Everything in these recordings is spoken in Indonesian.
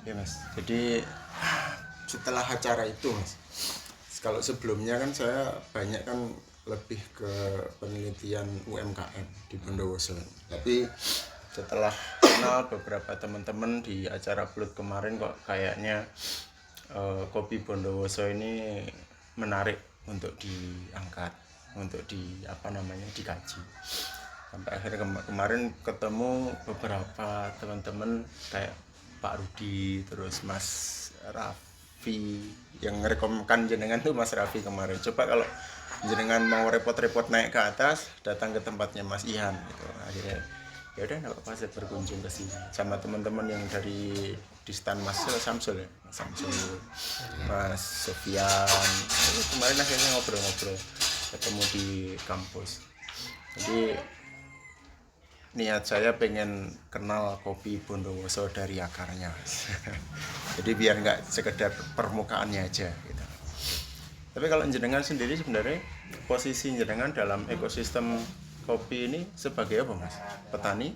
Ya Mas, jadi setelah acara itu Mas, kalau sebelumnya kan saya banyak kan lebih ke penelitian UMKM di Bondowoso. Tapi setelah kenal beberapa teman-teman di acara Blood kemarin kok kayaknya kopi Bondowoso ini menarik untuk diangkat, untuk dikaji. Sampai akhirnya kemarin ketemu beberapa teman-teman kayak Pak Rudi, terus Mas Raffi, yang ngerekomkan jenengan tuh Mas Raffi kemarin. Coba kalau jenengan mau repot-repot naik ke atas, datang ke tempatnya Mas Ihan gitu. Akhirnya ya udah nggak apa-apa, saya berkunjung ke sini sama teman-teman yang dari di stand Mas Samsul ya, Mas Samsul, Mas Sofian. Kemarin akhirnya ngobrol-ngobrol, ketemu di kampus. Jadi niat saya pengen kenal kopi Bondowoso dari akarnya, Mas. Jadi biar nggak sekedar permukaannya aja gitu. Tapi kalau jenengan sendiri sebenarnya posisi jenengan dalam ekosistem kopi ini sebagai apa, Mas? Petani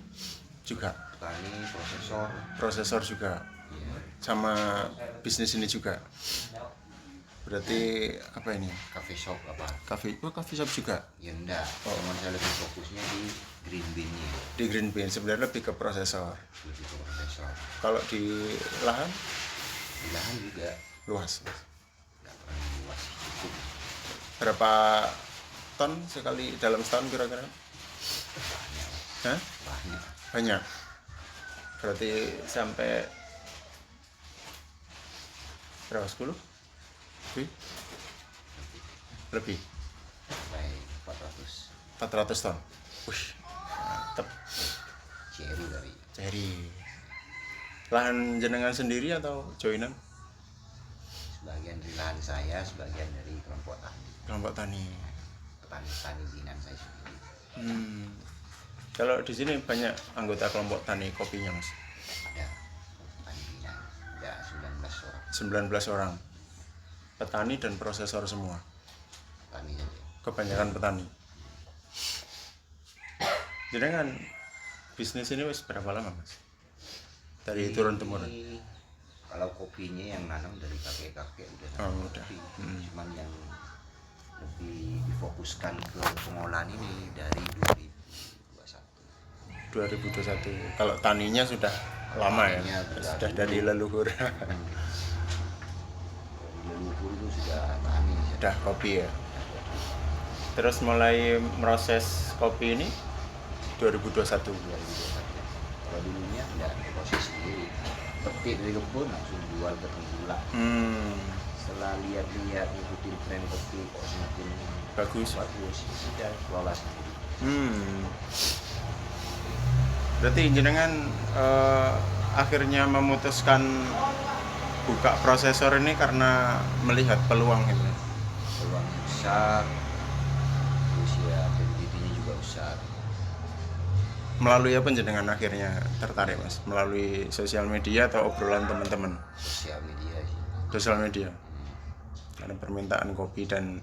juga? Petani, prosesor. Prosesor juga? Iya. Sama bisnis ini juga? Berarti apa ini? Coffee shop apa? Coffee shop juga? Ya enggak, cuman saya lebih fokusnya di green bean-nya. Di green bean, sebenarnya lebih ke prosesor. Lebih ke prosesor. Kalau di lahan? Di lahan juga Luas. nggak terlalu luas, cukup. Berapa ton sekali dalam setahun kira-kira? Banyak, Hah? banyak. Banyak. Berarti sampai berapa? 10? Lebih? Sampai 400 400 ton. Wih, mantep. cherry dari Jadi lahan jenengan sendiri atau joinan? sebagian dari lahan saya, sebagian dari kelompok tani. Kelompok tani. Petani binan saya sendiri. Kalau di sini banyak anggota kelompok tani kopinya, Mas. Ada petani binan, ada 19 orang. 19 orang. Petani dan prosesor semua. Petani saja. Kebanyakan petani. Jenengan bisnis ini wis berapa lama, Mas? Dari turun temurun. Kalau kopinya yang nanam dari kakek-kakek udah nanam udah. kopi. Cuman yang lebih difokuskan ke pengolahan ini dari 2021. Kalau taninya sudah lama ya, Taninya sudah dari leluhur. Dari leluhur itu sudah tani, Sudah kopi ya. Terus mulai proses kopi ini 2021. 2021. Kalau dulunya tidak proses sendiri, petik dari kebun langsung jual ke tengkulak. Setelah lihat-lihat ngikutin tren kopi kok semakin Bagus. sudah kelola sendiri. Berarti jenengan akhirnya memutuskan buka prosesor ini karena melihat peluang ini. Peluang besar, usia komoditinya juga besar. Melalui apa jenengan akhirnya tertarik, Mas? Melalui sosial media atau obrolan teman-teman? Sosial media sih. Sosial media. Karena permintaan kopi dan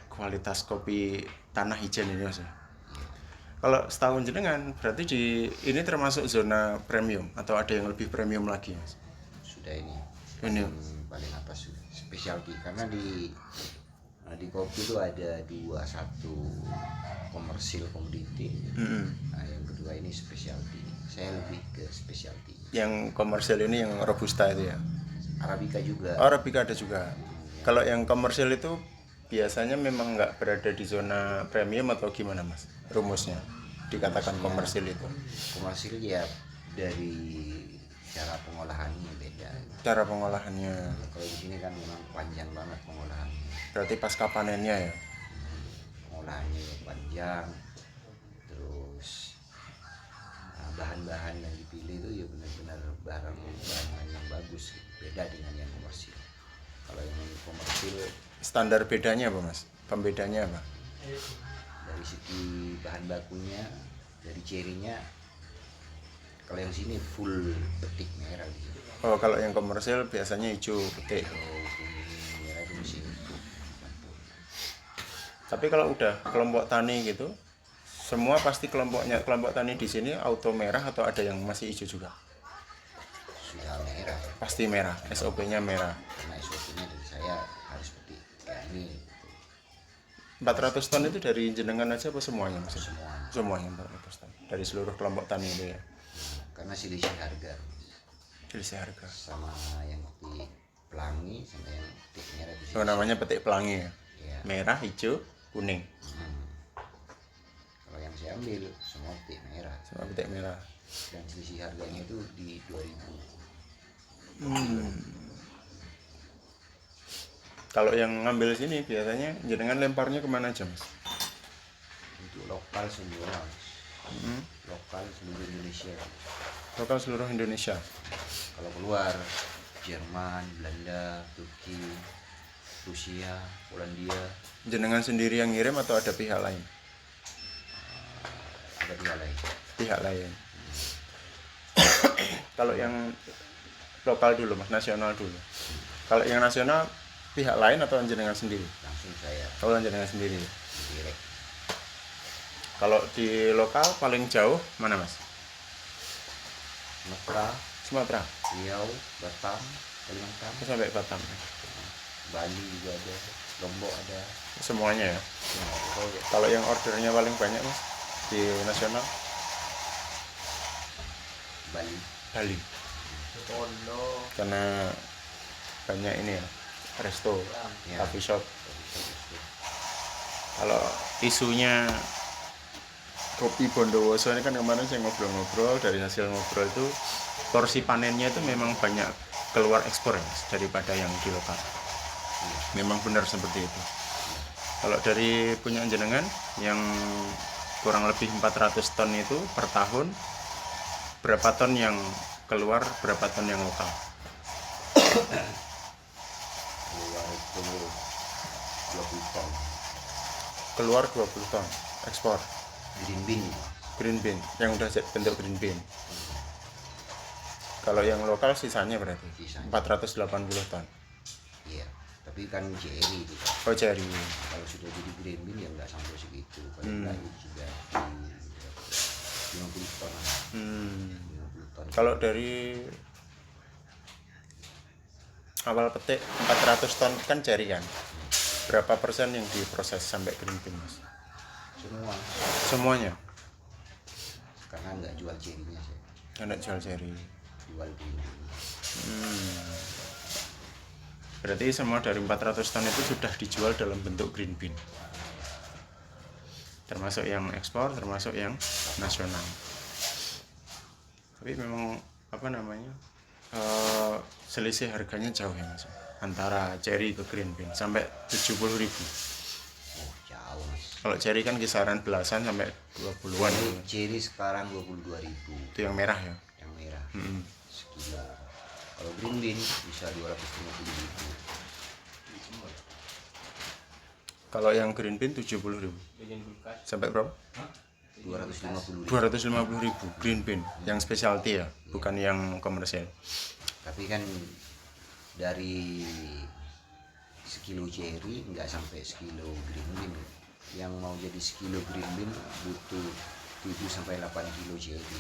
kualitas kopi tanah ijen ini, Mas. Kalau setahun jenengan berarti ini termasuk zona premium atau ada yang lebih premium lagi, Mas? Sudah ini. Ini Paling atas sudah specialty, karena di kopi itu ada dua, satu komersil komoditi. Nah, yang kedua ini specialty. Saya lebih ke specialty. yang komersial ini yang robusta itu ya? Arabica juga. Oh, Arabica ada juga. Kalau yang komersial itu biasanya memang nggak berada di zona premium atau gimana, Mas? Rumusnya dikatakan komersial itu. Komersil ya dari cara pengolahannya beda. Cara pengolahannya. Kalau di sini kan memang panjang banget pengolahannya. Berarti pasca panennya ya? Pengolahannya panjang. Terus bahan-bahan yang dipilih itu ya benar-benar bahan yang bagus, beda dengan yang komersil. Kalau yang komersil Standar bedanya apa, Mas? Pembedanya apa? dari segi bahan bakunya, dari cerinya, kalau yang sini full petik merah gitu. Oh, kalau yang komersial biasanya hijau petik. Kalau kuning merah itu mesin. Tapi kalau udah kelompok tani gitu, semua pasti kelompok tani di sini auto merah atau ada yang masih hijau juga? Sudah merah, Pasti merah, SOP-nya merah. karena SOP-nya dari saya harus seperti ini. 400 ton itu dari jenengan aja apa semuanya Mas? Semua, Semuanya 400 ton. Dari seluruh kelompok tani itu ya. karena selisih harga Selisih harga. sama yang di pelangi sama yang petik merah itu Oh, namanya petik pelangi ya. ya. Merah, hijau, kuning. Kalau yang saya ambil semua petik merah, Sama petik merah. dan selisih harganya itu di 2000. Kalau yang ngambil sini biasanya jenengan lemparnya kemana aja Mas? Untuk lokal semua, lokal seluruh Indonesia. Lokal seluruh Indonesia. Kalau keluar Jerman, Belanda, Turki, Rusia, Polandia, Jenengan sendiri yang ngirim atau ada pihak lain? ada pihak lain. Pihak lain. Kalau yang lokal dulu Mas, nasional dulu. Kalau yang nasional pihak lain atau jenengan sendiri? Langsung saya Kalau jenengan sendiri. direct. Kalau di lokal paling jauh mana Mas? Sumatera, Sumatera. Riau, Batam, Kalimantan, Sampai Batam. Bali juga ada, Lombok ada. Semuanya ya. Nah, pokoknya Kalau yang ordernya paling banyak Mas di nasional Bali. Bali. Karena banyak ini ya, resto, Ya. coffee shop. Kalau isunya kopi Bondowoso ini kan kemarin saya ngobrol-ngobrol, dari hasil ngobrol itu porsi panennya itu memang banyak keluar ekspor ya Mas, daripada yang di lokal. Memang benar seperti itu. Kalau dari punya jenengan yang kurang lebih 400 ton itu per tahun, berapa ton yang keluar, berapa ton yang lokal? Keluar itu 20 ton. Keluar 20 ton ekspor. Green bean. Green bean yang udah bentuk green bean. Kalau yang lokal sisanya berarti Sisanya. 480 ton. Iya, tapi kan cherry itu kan. Oh, cherry. Kalau sudah jadi green bean ya nggak sampai segitu. Paling nggak sudah di 50 ton. 50 ton. Kalau dari awal petik 400 ton kan cherry kan. Berapa persen yang diproses sampai green bean Mas? Semua, Semuanya. karena nggak jual cherry-nya saya, Anak jual cherry. jual green bean. Berarti semua dari 400 ton itu sudah dijual dalam bentuk green bean. Termasuk yang ekspor, termasuk yang nasional. Tapi memang apa namanya? Selisih harganya jauh ya Mas. Antara cherry ke green bean sampai 70.000. Oh, jauh mas. Kalau cherry kan kisaran belasan sampai 20-an. Cherry sekarang 22.000 Itu yang merah ya. yang merah, sekilo. Kalau green bean bisa 250.000. Kalau yang green bean 70.000. Sampai berapa? 250.000. 250.000 green bean yang specialty ya, bukan yang komersial. Tapi kan dari sekilo cherry nggak sampai sekilo green bean. Yang mau jadi sekilo green bean butuh 7-8 kilo cherry.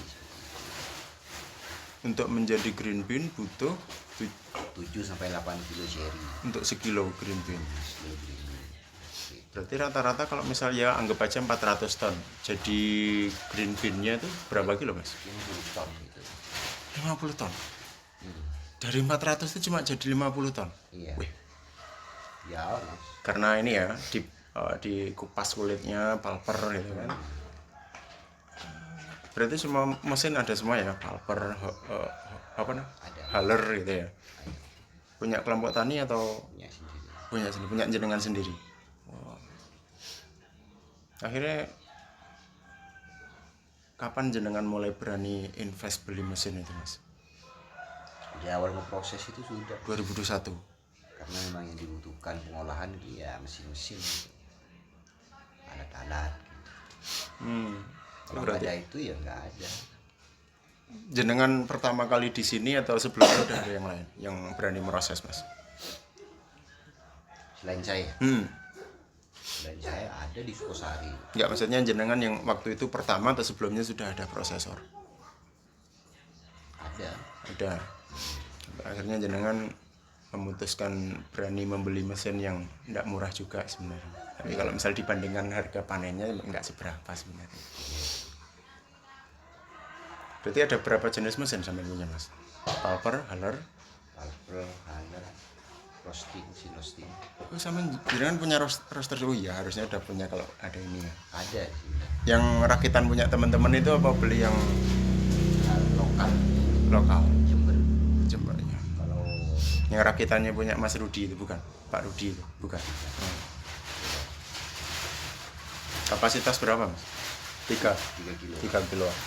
Untuk menjadi green bean butuh 7-8 kilo cherry. untuk sekilo green bean. Sekilo green bean. Berarti rata-rata kalau misalnya anggap aja 400 ton, jadi green bean-nya itu berapa kilo Mas? 50 ton gitu. 50 ton. Dari 400 itu cuma jadi 50 ton. Iya. Wih, Ya mas. karena ini ya dikupas kulitnya, pulper gitu kan. Berarti semua mesin ada semua ya, pulper, apa nah? Ada. Haler gitu ya. Punya kelompok tani atau Punya sendiri. punya jenengan sendiri? Wow. Akhirnya kapan jenengan mulai berani invest beli mesin itu Mas? Di awal proses itu sudah, 2021. karena memang yang dibutuhkan pengolahan ya mesin-mesin gitu. Alat-alat gitu. Kalau nggak Berarti ada itu ya nggak ada. jenengan pertama kali di sini atau sebelumnya udah ada yang lain yang berani meroses Mas? Selain saya, Hmm. selain saya ada di Sukosari. Enggak, maksudnya jenengan yang waktu itu pertama atau sebelumnya sudah ada prosesor? Ada. Ada. Sampai akhirnya jenengan memutuskan berani membeli mesin yang tidak murah juga sebenarnya. Tapi kalau misal dibandingkan harga panennya nggak seberapa sebenarnya. Berarti ada berapa jenis mesin sampai punya mas? Pulper, Haller, Palper, Haller, roasting, roasting. oh sama jenengan punya roaster. Oh iya harusnya udah punya kalau ada ini ya. Ada sih. Yang rakitan punya teman-teman itu apa beli yang Lokal lokal? Jember. Jember ya. Kalau Yang rakitannya punya Mas Rudi itu bukan? Pak Rudi itu bukan? Kapasitas berapa mas? 3 3 kilo 3 kiloan.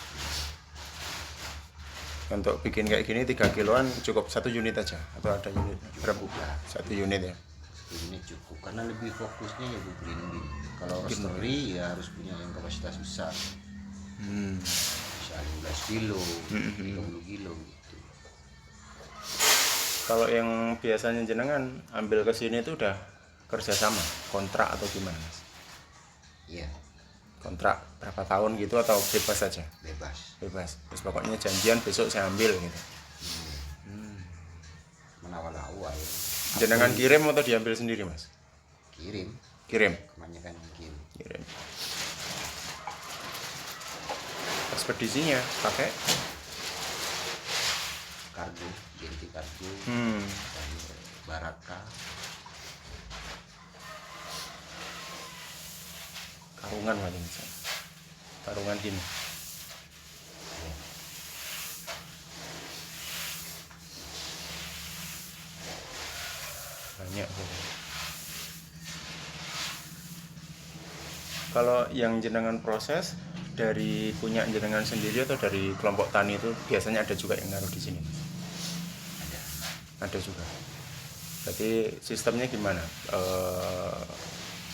Untuk bikin kayak gini 3 kiloan cukup 1 unit aja atau ada unit berapa? Cukup lah. 1 unit ya. ini cukup karena lebih fokusnya ya bu grinding. Kalau roastery ya harus punya yang kapasitas besar, bisa 15 kilo, 30 kilo gitu. Kalau yang biasanya jenengan ambil ke sini itu udah kerjasama, kontrak atau gimana mas? Iya, Kontrak berapa tahun gitu atau bebas saja? bebas. Bebas. Terus pokoknya janjian besok saya ambil gitu. Menawar-nawar Jenengan kirim atau diambil sendiri mas? kirim, Kirim. kebanyakan kirim. Kirim. Ekspedisinya pakai Kargo, Genti Kargo, dan Baraka. karungan kali misalnya. Karungan gini. Banyak pokoknya. Kalau yang jenengan proses dari punya jenengan sendiri atau dari kelompok tani itu biasanya ada juga yang naruh di sini. Ada. Ada juga. Berarti sistemnya gimana?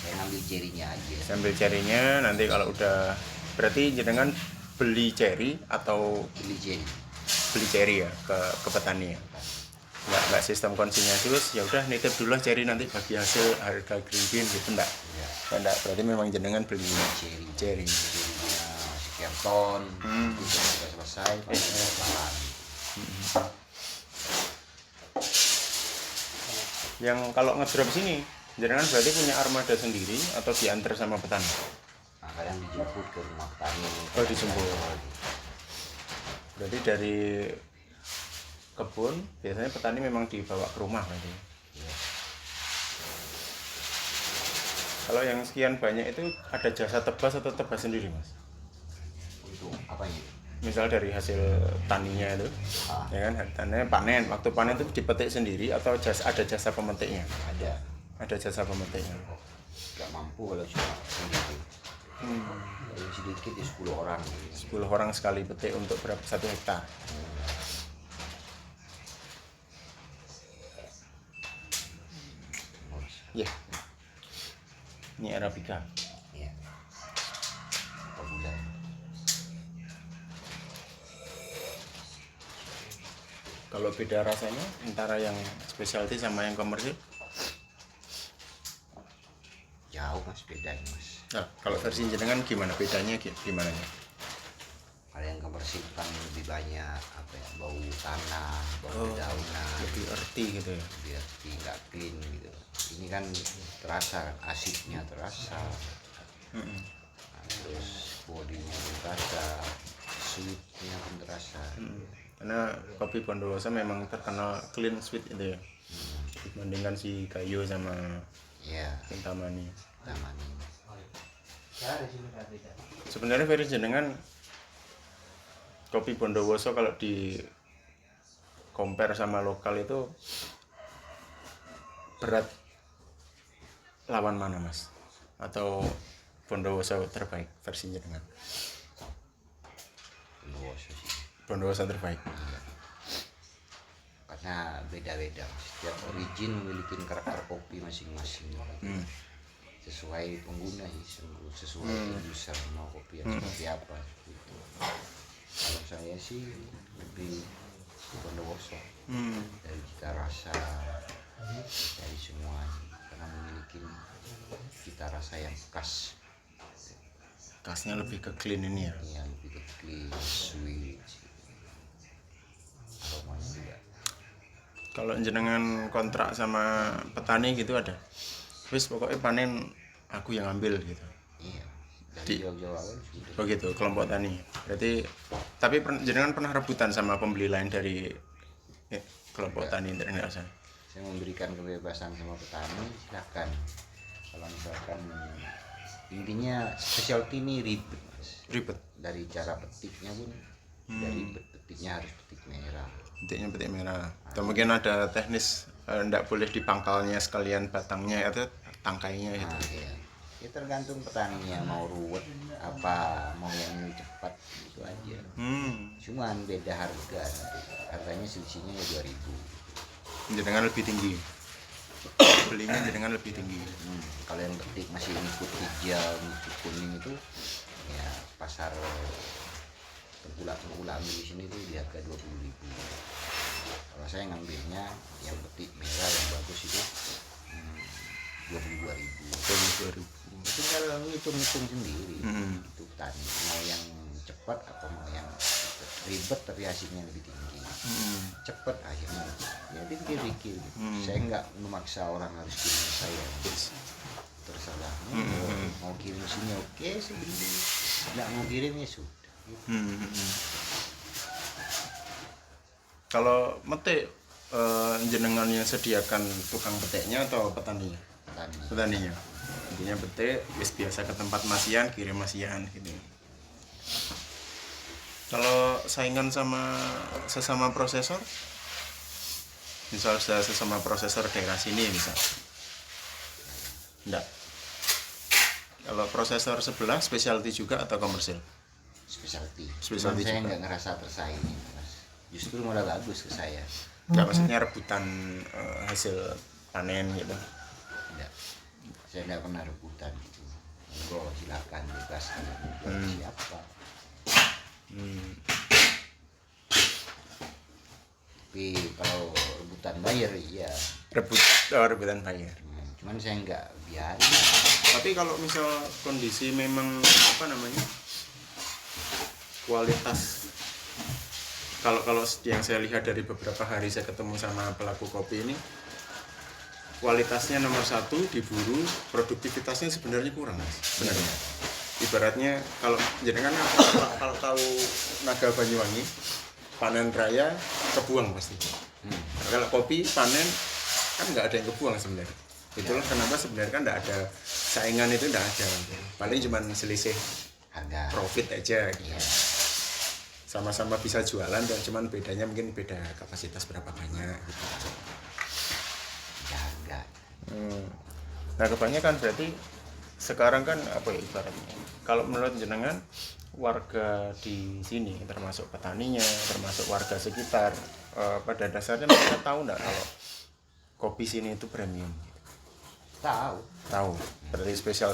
Saya ngambil jerinya aja. Sambil cerinya nanti kalau udah berarti jenengan beli ceri atau Beli jeri. beli ceri ya ke petani ya. Nggak sistem konsinyasius ya udah nitip dulu ceri nanti bagi hasil harga green bean gitu enggak. Ya, Enggak, berarti memang jenengan beli jeri. ceri. Jerinya sekian ton, itu sudah selesai, panennya jalan. Yang kalau ngedrop sini jenengan berarti punya armada sendiri atau diantar sama petani? Nah, kadang dijemput ke rumah petani. Oh, dijemput. Berarti dari kebun biasanya petani memang dibawa ke rumah berarti. Ya, Kalau yang sekian banyak itu ada jasa tebas atau tebas sendiri mas? untuk apa ini? Misal dari hasil taninya itu, ya kan, taninya panen. Waktu panen itu dipetik sendiri atau ada jasa pemetiknya? Ada. Ada jasa pemetiknya. Gak mampu kalau cuma sendiri. Kalau sedikit ya 10 orang. 10 orang sekali petik untuk berapa 1 hektar? Ya. Ini Arabica. Ya. Per bulan. Kalau beda rasanya antara yang specialty sama yang komersil? Jauh mas, bedanya mas. Nah, kalau versi jenengan gimana bedanya gimana ya? Kalau yang komersil kan lebih banyak apa ya, bau tanah, bau dedaunan, Lebih earthy gitu ya. biar tidak clean gitu. Ini kan terasa, asidnya terasa, nah, terus bodinya pun terasa, sweetnya pun terasa. Karena kopi Bondowoso memang terkenal clean sweet itu ya. Dibandingkan si Gayo sama Ya, Kintamani. taman ini. Sebenarnya versi jenengan kopi Bondowoso kalau di compare sama lokal itu berat lawan mana mas? Atau Bondowoso terbaik versi jenengan? Bondowoso sih. Bondowoso terbaik. Karena beda-beda, setiap origin memiliki karakter kopi masing-masing. Sesuai pengguna sih, sesuai user mau kopi yang seperti apa gitu. Kalau saya sih lebih Bondowoso dari cita rasa, dari semua, karena memiliki cita rasa yang khas. Khasnya lebih ke clean ini ya. Yang lebih ke clean, sweet, aromanya juga Kalau jenengan kontrak sama petani gitu ada, wis pokoknya panen aku yang ambil gitu. Iya, dari Di- jauh-jauh awal sudah. Oh gitu, kelompok tani. Berarti tapi jenengan pernah rebutan sama pembeli lain dari kelompok tani internal sana? Saya memberikan kebebasan sama petani, silakan. Kalau misalkan intinya specialty ini ribet, Mas. Ribet. Dari cara petiknya pun dari petiknya harus petik merah. Petiknya petik merah. Atau mungkin ada teknis ndak boleh dipangkalnya sekalian batangnya atau tangkainya gitu. Nah, ya. Ya tergantung petaninya mau ruwet apa mau yang ini cepat itu aja. Cuman beda harga nanti. Harganya selisihnya ya 2000. Jenengan lebih tinggi. Belinya jenengan lebih tinggi. Kalau yang petik masih ngikut hijau, ngikut kuning itu ya pasar tengkulak ambil di sini tuh di harga 20.000. Kalau saya ngambilnya yang petik merah yang bagus itu 22.000. Itu kalau ngitung-ngitung sendiri itu tadi mau yang cepat atau mau yang ribet tapi hasilnya lebih tinggi. Cepat akhirnya ya dipikir-pikir gitu. Saya nggak memaksa orang harus kirim saya, terserah. Mau kirim sini oke saya beli, nggak mau kirim ya sudah gitu. Kalau metik jenengan yang sediakan tukang petiknya atau petaninya? Petaninya. Intinya petik wis biasa ke tempat masian, kirim masian gitu. Kalau saingan sama sesama prosesor, misal sesama prosesor daerah sini misal, enggak. Kalau prosesor sebelah specialty juga atau komersil? Specialty. Specialty Cuman saya juga. nggak ngerasa tersaingi, Mas. Justru malah bagus ke saya. Enggak, maksudnya rebutan hasil panen gitu. Enggak. Saya nggak pernah rebutan gitu. Monggo silakan bebas siapa. Tapi kalau rebutan bayar iya. Rebutan bayar. Cuman saya nggak biarin. Tapi kalau misal kondisi memang apa namanya kualitas, kalau yang saya lihat dari beberapa hari saya ketemu sama pelaku kopi ini, kualitasnya nomor satu diburu, produktivitasnya sebenarnya kurang, Mas. Sebenarnya. Ibaratnya kalau jenengan kalau tahu Naga Banyuwangi, panen raya kebuang pasti. Kalau kopi panen kan nggak ada yang kebuang sebenarnya. Itulah kenapa sebenarnya kan nggak ada saingan, itu nggak ada. Paling cuma selisih Harga. profit aja gitu. Iya. Sama-sama bisa jualan dan cuman bedanya mungkin beda kapasitas berapa banyak gitu. Harga. Nah kebanyakan berarti sekarang kan apa ya ibaratnya, kalau menurut jenengan warga di sini termasuk petaninya, termasuk warga sekitar, pada dasarnya mereka tahu nggak kalau kopi sini itu premium? Tahu. Berarti spesial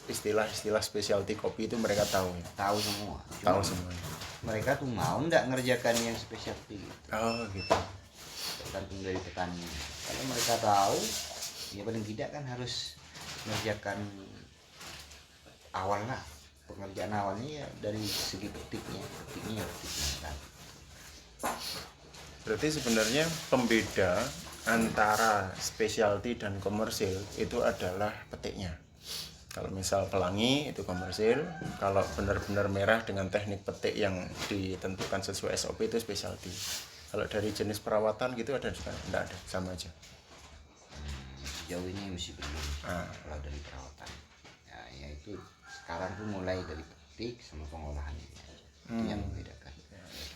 istilah specialty kopi itu mereka tahu ya? Tahu semua. Tahu semua. Mereka tuh mau nggak ngerjakan yang specialty gitu. Oh gitu. Tergantung dari petani. Kalau mereka tahu, ya paling tidak kan harus mengerjakan awalnya. Pengerjaan awalnya ya dari segi petiknya kan. Berarti sebenarnya pembeda antara specialty dan komersil itu adalah petiknya. Kalau misal pelangi itu komersil, kalau benar-benar merah dengan teknik petik yang ditentukan sesuai SOP itu specialty. Kalau dari jenis perawatan gitu ada juga? Enggak ada, sama aja. Sejauh ini masih belum. Kalau dari perawatan, ya itu sekarang tuh mulai dari petik sama pengolahannya itu yang membedakan.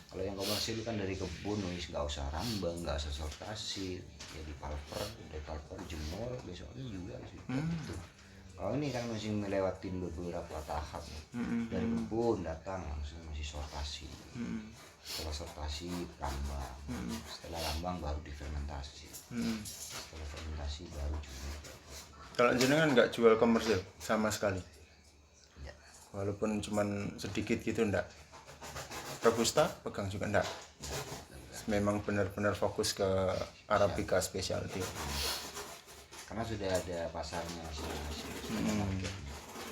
Kalau yang komersil kan dari kebun, nggak usah rambang, nggak usah sortasi, ya di palper, dari palper jemur, besoknya juga gitu. Kalau ini kan masih melewatin beberapa tahap, dari kebun datang langsung masih sortasi. Setelah sortasi rambang, setelah rambang baru difermentasi, setelah fermentasi baru jemur. Kalau jenengan nggak jual komersil sama sekali, Ya. walaupun cuman sedikit gitu enggak? Robusta pegang juga enggak? Memang benar-benar fokus ke Arabica specialty. Karena sudah ada pasarnya masing-masing.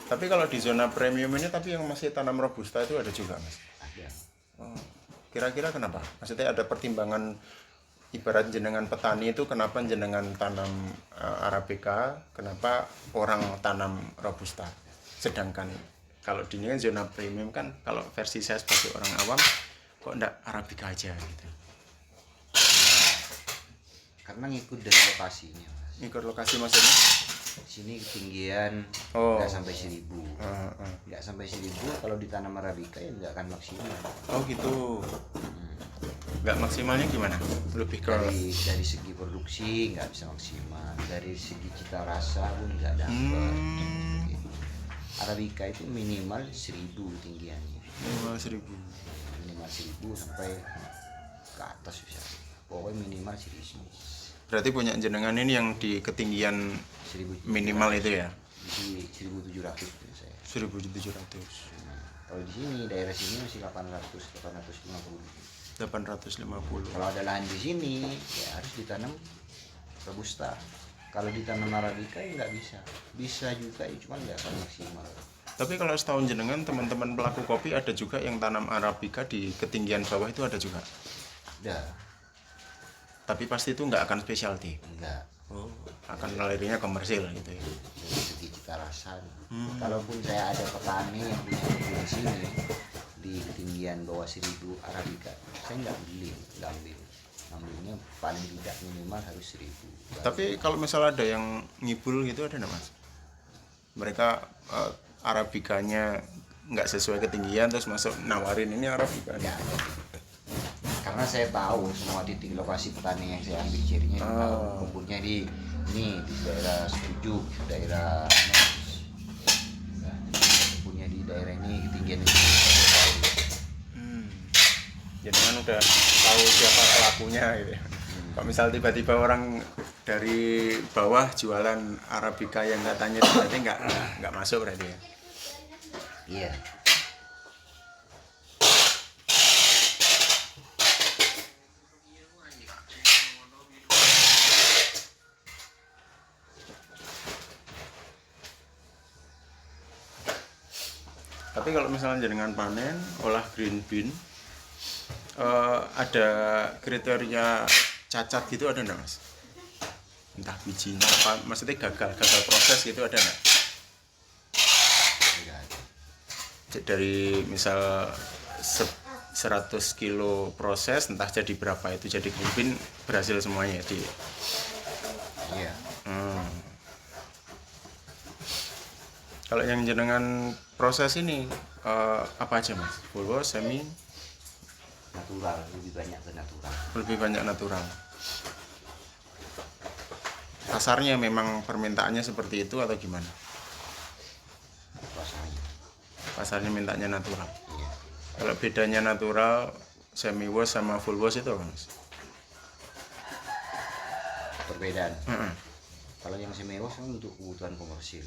Tapi kalau di zona premium ini tapi yang masih tanam robusta itu ada juga, Mas? Ada. Oh, kira-kira kenapa? Maksudnya ada pertimbangan ibarat jenengan petani itu kenapa jenengan tanam Arabica, kenapa orang tanam Robusta. Sedangkan kalau di ini kan zona premium kan, kalau versi saya sebagai orang awam kok enggak Arabica aja gitu. Karena ngikut dari lokasinya, Mas. Ikut lokasi maksudnya? Sini ketinggian Oh. nggak sampai 1000, nggak sampai 1000. Kalau ditanam Arabica ya nggak akan maksimal. Oh gitu. Nggak maksimalnya gimana? Lebih ke Dari segi produksi nggak bisa maksimal, dari segi cita rasa pun nggak dapet. Arabica itu minimal 1000 tinggiannya, minimal 1000. minimal 1000 sampai ke atas bisa, pokoknya minimal 1000. Berarti punya jenengan ini yang di ketinggian 1000 minimal itu ya? di 1700 itu saya. 1700. Kalau di sini daerah sini masih 850. 850. Kalau ada lahan di sini ya harus ditanam Robusta. Kalau ditanam Arabica ya nggak bisa. Bisa juga ya cuma nggak akan maksimal. Tapi kalau setahun jenengan teman-teman pelaku kopi ada juga yang tanam Arabica di ketinggian bawah itu ada juga. Ada. Tapi pasti itu nggak akan specialty. Enggak. Oh, akan larinya komersil gitu ya. Dari segi cita rasa. Kalaupun saya ada petani yang punya kebun di sini di ketinggian bawah 1000 Arabica, saya nggak ambil. Ambilnya paling tidak minimal harus 1000. Tapi kalau misalnya ada yang ngibul gitu ada nggak Mas? Mereka Arabicanya nggak sesuai ketinggian terus masuk nawarin ini Arabica. Nggak ada. Karena saya tahu semua titik lokasi petani yang saya ambil cirinya, tahu kebunnya di daerah Setujuk, daerah kebunnya di daerah ini ketinggian ini. Jadi kan udah tahu siapa pelakunya gitu ya. Kalau misal tiba-tiba orang dari bawah jualan Arabica yang katanya berarti nggak masuk berarti ya. Iya. Tapi kalau misalnya dengan panen olah green bean ada kriteria cacat gitu ada nggak Mas? Entah bijinya apa, maksudnya gagal proses gitu ada nggak? Nggak ada. Dari misal 100 kilo proses entah jadi berapa itu jadi green bean berhasil semuanya di. Iya. Kalau yang jenengan proses ini apa aja Mas? Full semi? Natural, lebih banyak ke natural. Lebih banyak natural. Pasarnya memang permintaannya seperti itu atau gimana? Rasanya. Pasarnya mintanya natural. Iya. Kalau bedanya natural semi wash sama full wash itu apa Mas? Perbedaan. Kalau yang semi wash kan untuk kebutuhan komersil.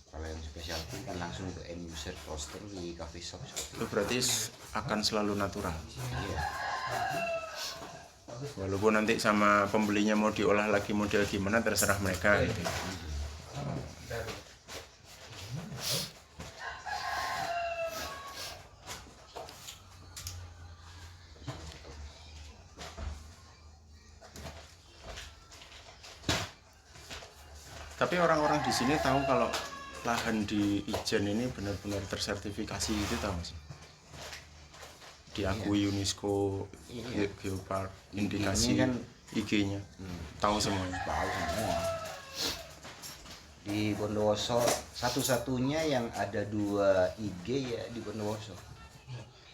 Kalau yang specialty kan langsung ke end user roaster di coffee shop. Itu berarti akan selalu natural. Iya. Walaupun nanti sama pembelinya mau diolah lagi model gimana terserah mereka gitu. Tapi orang-orang di sini tahu kalau lahan di Ijen ini benar-benar tersertifikasi itu tahu Mas? Diakui UNESCO, Geopark, indikasi kan IG-nya, tahu semuanya. tahu semua. Di Bondowoso satu-satunya yang ada 2 IG ya di Bondowoso.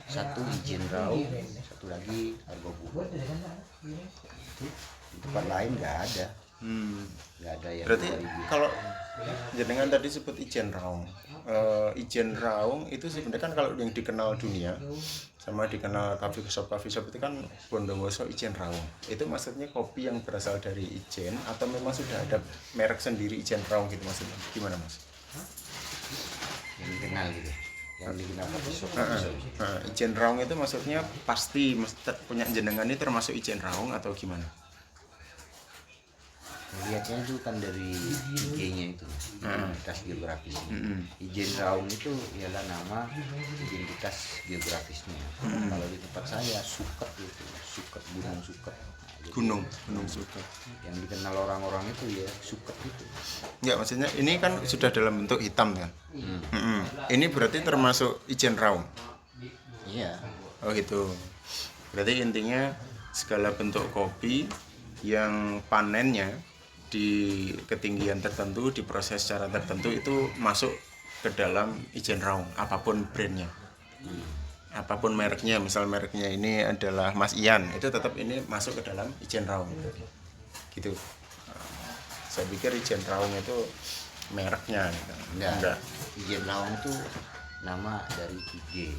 Satu Ijen Raung, satu lagi Argobuho. Di tempat lain nggak ada. Nggak ada yang Berarti 2000. kalau jenengan tadi sebut Ijen Raung, Ijen Raung itu sebenarnya kan kalau yang dikenal dunia sama dikenal coffee shop itu kan Bondowoso Ijen Raung. Itu maksudnya kopi yang berasal dari Ijen atau memang sudah ada merek sendiri Ijen Raung gitu maksudnya? Gimana Mas? Yang dikenal gitu, yang dikenal coffee shop. Ijen Raung itu maksudnya pasti punya jenengan ini termasuk Ijen Raung atau gimana? Lihatnya itu kan dari IG-nya itu, identitas geografisnya. Ijen Raung itu ialah nama identitas geografisnya. Kalau di tempat saya Suket itu, Suket Gunung Suket. Gunung Suket. Yang dikenal orang-orang itu ya Suket itu. Enggak, maksudnya ini kan sudah dalam bentuk hitam kan. Ini berarti termasuk ijen raung. Iya. Oh gitu. Berarti intinya segala bentuk kopi yang panennya di ketinggian tertentu, di proses secara tertentu itu masuk ke dalam ijen raung, apapun brandnya, apapun mereknya. Misal mereknya ini adalah Mas Ian, itu tetap ini masuk ke dalam ijen raung, gitu. Saya pikir ijen raung itu mereknya. Enggak. Ijen raung itu nama dari IG.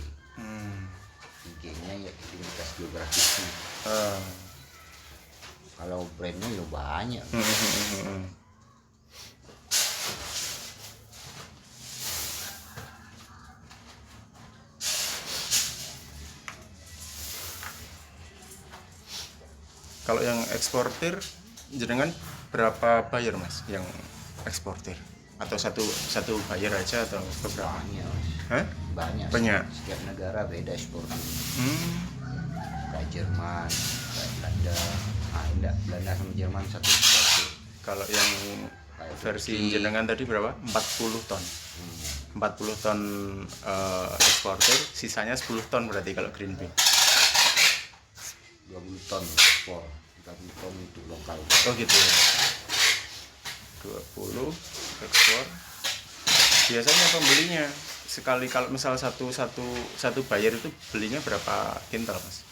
IG-nya ya identitas geografisnya. Kalau brandnya ya banyak. Kalau yang eksportir, jenengan berapa buyer Mas yang eksportir? Atau satu buyer aja atau beberapa? Banyak. Hah? Banyak. Setiap negara beda ekspornya. Kayak Jerman, kayak Belanda. Enggak, Belanda sama Jerman satu eksportir. Kalau yang versi jenengan tadi berapa? 40 ton. 40 ton eksportir, sisanya 10 ton berarti kalau green bean. 20 ton ekspor, 30 ton itu lokal. Oh gitu. 20 ekspor. Biasanya pembelinya sekali kalau misal satu buyer itu belinya berapa kintal Mas?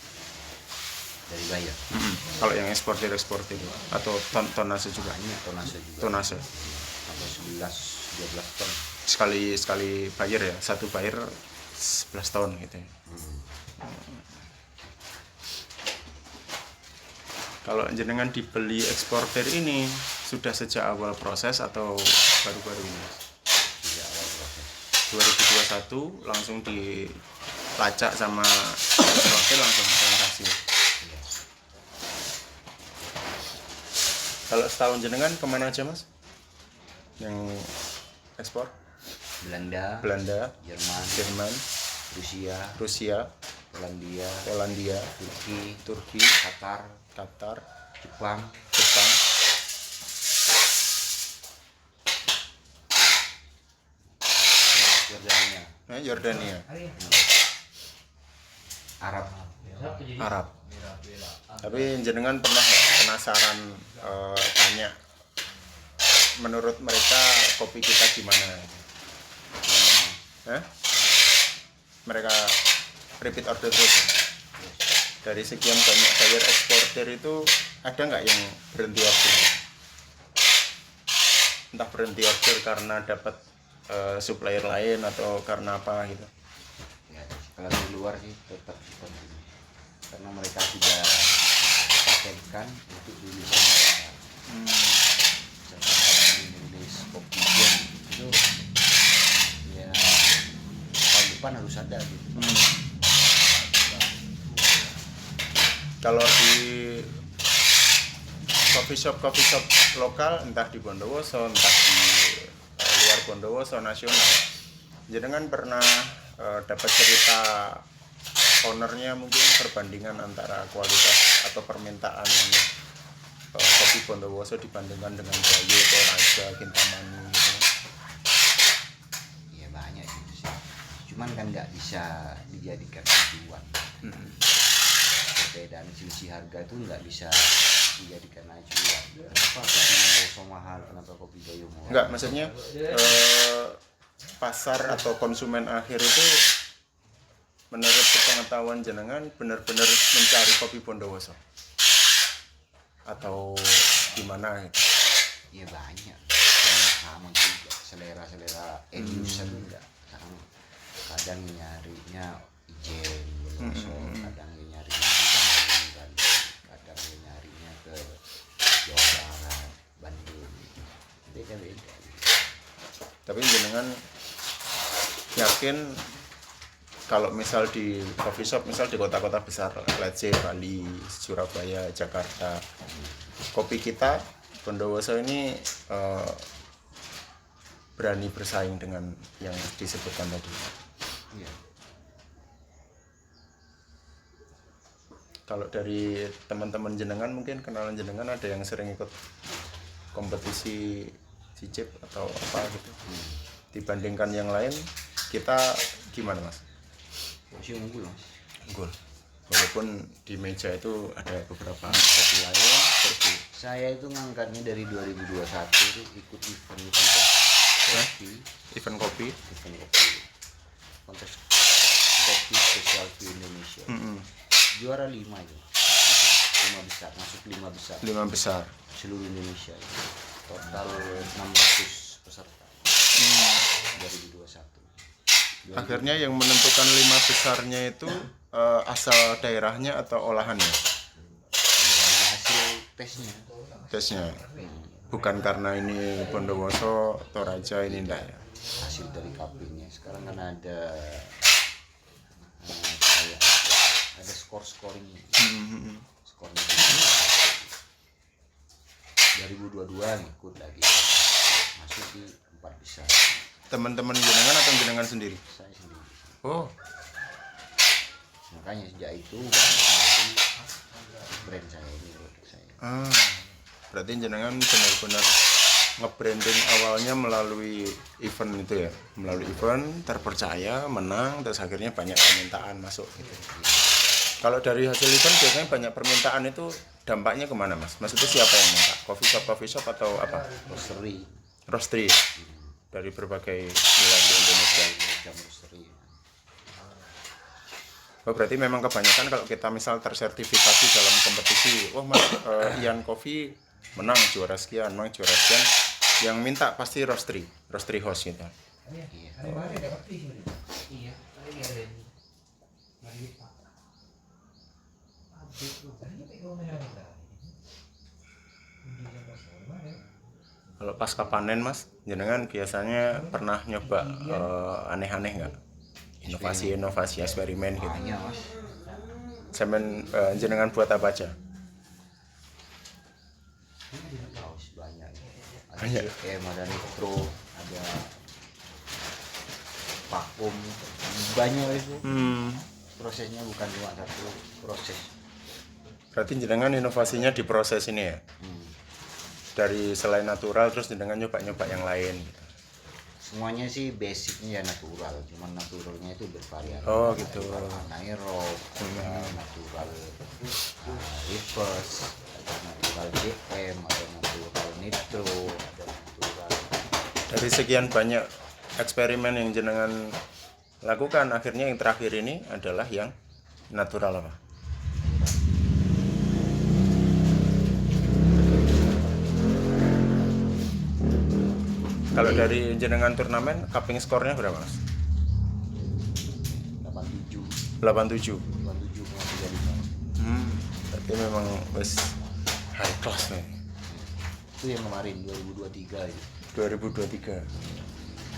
Dari buyer. Kalau yang eksportir atau tonase juga? Banyak tonase juga. Tonase. Sampai 11-12 ton. Sekali buyer ya, satu buyer 11 ton gitu ya. Kalau jenengan dibeli eksportir ini sudah sejak awal proses atau baru-baru ini? Sejak awal proses. 2021 langsung dilacak sama eksportir langsung transaksi. Kalau setahun jenengan kemana aja Mas? Yang ekspor? Belanda, Jerman, Rusia, Polandia, Turki, Qatar, Jepang, Yordania, Arab. Tapi jenengan pernah nggak penasaran tanya menurut mereka kopi kita gimana? Mereka repeat order terus. Dari sekian banyak buyer eksportir itu ada nggak yang berhenti order? Entah berhenti order karena dapat supplier lain atau karena apa gitu? ya, kalau di luar sih tetap seperti ini. Karena mereka sudah paketkan untuk dulu sama sekarang menulis kopi jam itu ya tahun depan harus ada gitu. Kalau di coffee shop lokal, entah di Bondowoso, entah di luar Bondowoso nasional, jenengan pernah dapat cerita ownernya mungkin perbandingan antara kualitas atau permintaan kopi Bondowoso dibandingkan dengan Bayo, Toraja, Kintamani gitu? Ya banyak gitu sih. Cuman kan nggak bisa dijadikan acuan. Perbedaan selisih harga itu nggak bisa dijadikan acuan. Kenapa kopi Bondowoso mahal? Kenapa kopi Bayo mahal? Enggak, maksudnya pasar atau konsumen akhir itu menurut pengetahuan jenengan benar-benar mencari kopi Bondowoso atau gimana gitu? Ya banyak. Sama juga selera end user enggak sama. Kadang nyarinya ijen Bondowoso, kadang nyarinya di Bandung, kadang nyarinya ke Jawa Barat, Bandung. Beda-beda. Tapi jenengan yakin kalau misal di coffee shop, misal di kota-kota besar, let's say Bali, Surabaya, Jakarta, kopi kita Bondowoso ini berani bersaing dengan yang disebutkan tadi? Iya. Kalau dari teman-teman jenengan mungkin kenalan jenengan ada yang sering ikut kompetisi cicip atau apa gitu. Dibandingkan yang lain, kita gimana Mas? Masih unggul Mas. Unggul. Walaupun di meja itu ada beberapa kopi lain seperti Saya itu ngangkatnya dari 2021 itu ikut event kontes kopi, event kopi. Kontes kopi specialty Indonesia. Juara 5 itu. 5 besar, masuk 5 besar. 5 besar. Seluruh Indonesia. Total 600 peserta. 2021. Akhirnya yang menentukan 5 besarnya itu asal daerahnya atau olahannya? Hasil tesnya. Bukan karena ini Bondowoso, Toraja ini enggak ya? Hasil dari KP-nya. Sekarang kan ada kayak ada scoring. Skornya 2022 ngikut lagi. Masuk di 4 besar. Teman-teman jenengan atau jenengan sendiri? Saya sendiri. Oh, Makanya sejak itu brand saya ini produk saya. berarti jenengan benar-benar nge-branding awalnya melalui event itu ya, melalui event terpercaya, menang, terus akhirnya banyak permintaan masuk gitu. Kalau dari hasil event biasanya banyak permintaan itu dampaknya kemana Mas? Maksudnya siapa yang minta? Coffee shop atau apa? Roastery dari berbagai wilayah di Indonesia. Jam roastery. Oh, berarti memang kebanyakan kalau kita misal tersertifikasi dalam kompetisi, Mas, Ian Coffee menang juara sekian, yang minta pasti roastery house gitu. Kalau pasca panen Mas, jenengan biasanya pernah nyoba aneh-aneh nggak? Inovasi eksperimen gitu. Banyak Mas. Semen jenengan buat apa aja? Banyak. Ada Banyak. CM, ada nitro, ada vakum, banyak itu. Prosesnya bukan cuma satu proses. Berarti jenengan inovasinya di proses ini ya? Dari selain natural terus jenengan nyoba-nyoba yang lain gitu. Semuanya sih basicnya ya natural, cuman naturalnya itu bervariasi. Oh gitu. Anaerob, ada natural reverse, ada natural JM, ada natural nitro, ada natural. Dari sekian banyak eksperimen yang jenengan lakukan, akhirnya yang terakhir ini adalah yang natural apa? Kalau dari jenengan turnamen, cupping skornya berapa Mas? 87. 87. 87,35. Berarti memang wis high class nih. Itu yang kemarin 2023 itu. 2023.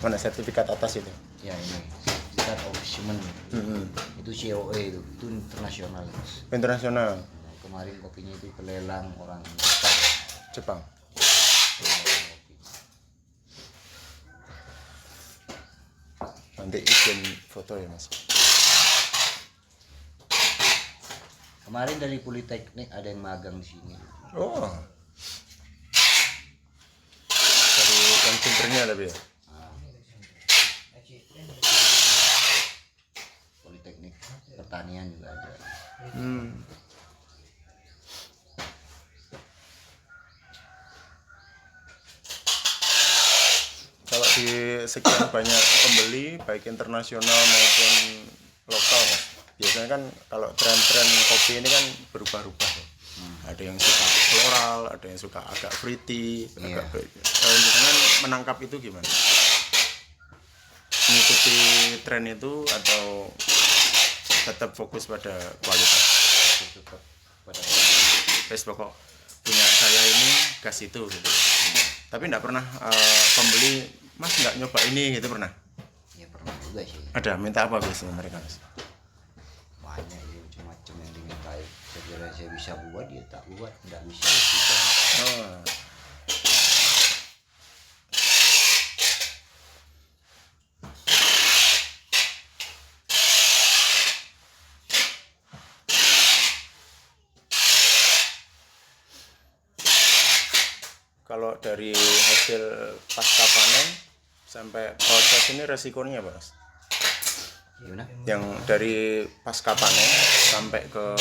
Mana sertifikat atas itu? Ya ini sertifikat of achievement. Itu COE itu internasional Mas. Internasional. Nah, kemarin kopinya itu pelelang orang Jepang. Nanti izin foto ya Mas. Kemarin dari Politeknik ada yang magang di sini. Oh. Dari yang pinternya tapi ya. Politeknik Pertanian juga ada. Kalau di sekian banyak pembeli baik internasional maupun lokal Mas, biasanya kan kalau tren-tren kopi ini kan berubah-ubah ya. Ada yang suka floral, ada yang suka agak fruity, agak kalau jenengan menangkap itu gimana? Mengikuti tren itu atau tetap fokus pada kualitas? Tetap pada Wes pokok punya saya ini gas itu gitu. Tapi enggak pernah pembeli Mas nggak nyoba ini gitu pernah? ya pernah juga sih. Ada minta apa biasanya mereka Mas? Banyak ya macam-macam yang dimintai. Sekiranya saya bisa buat dia tak buat, nggak bisa ya kita. Oh. Kalau dari hasil pasca panen sampai proses ini resikonya apa, Mas? Gimana? Yang dari pasca panen sampai ke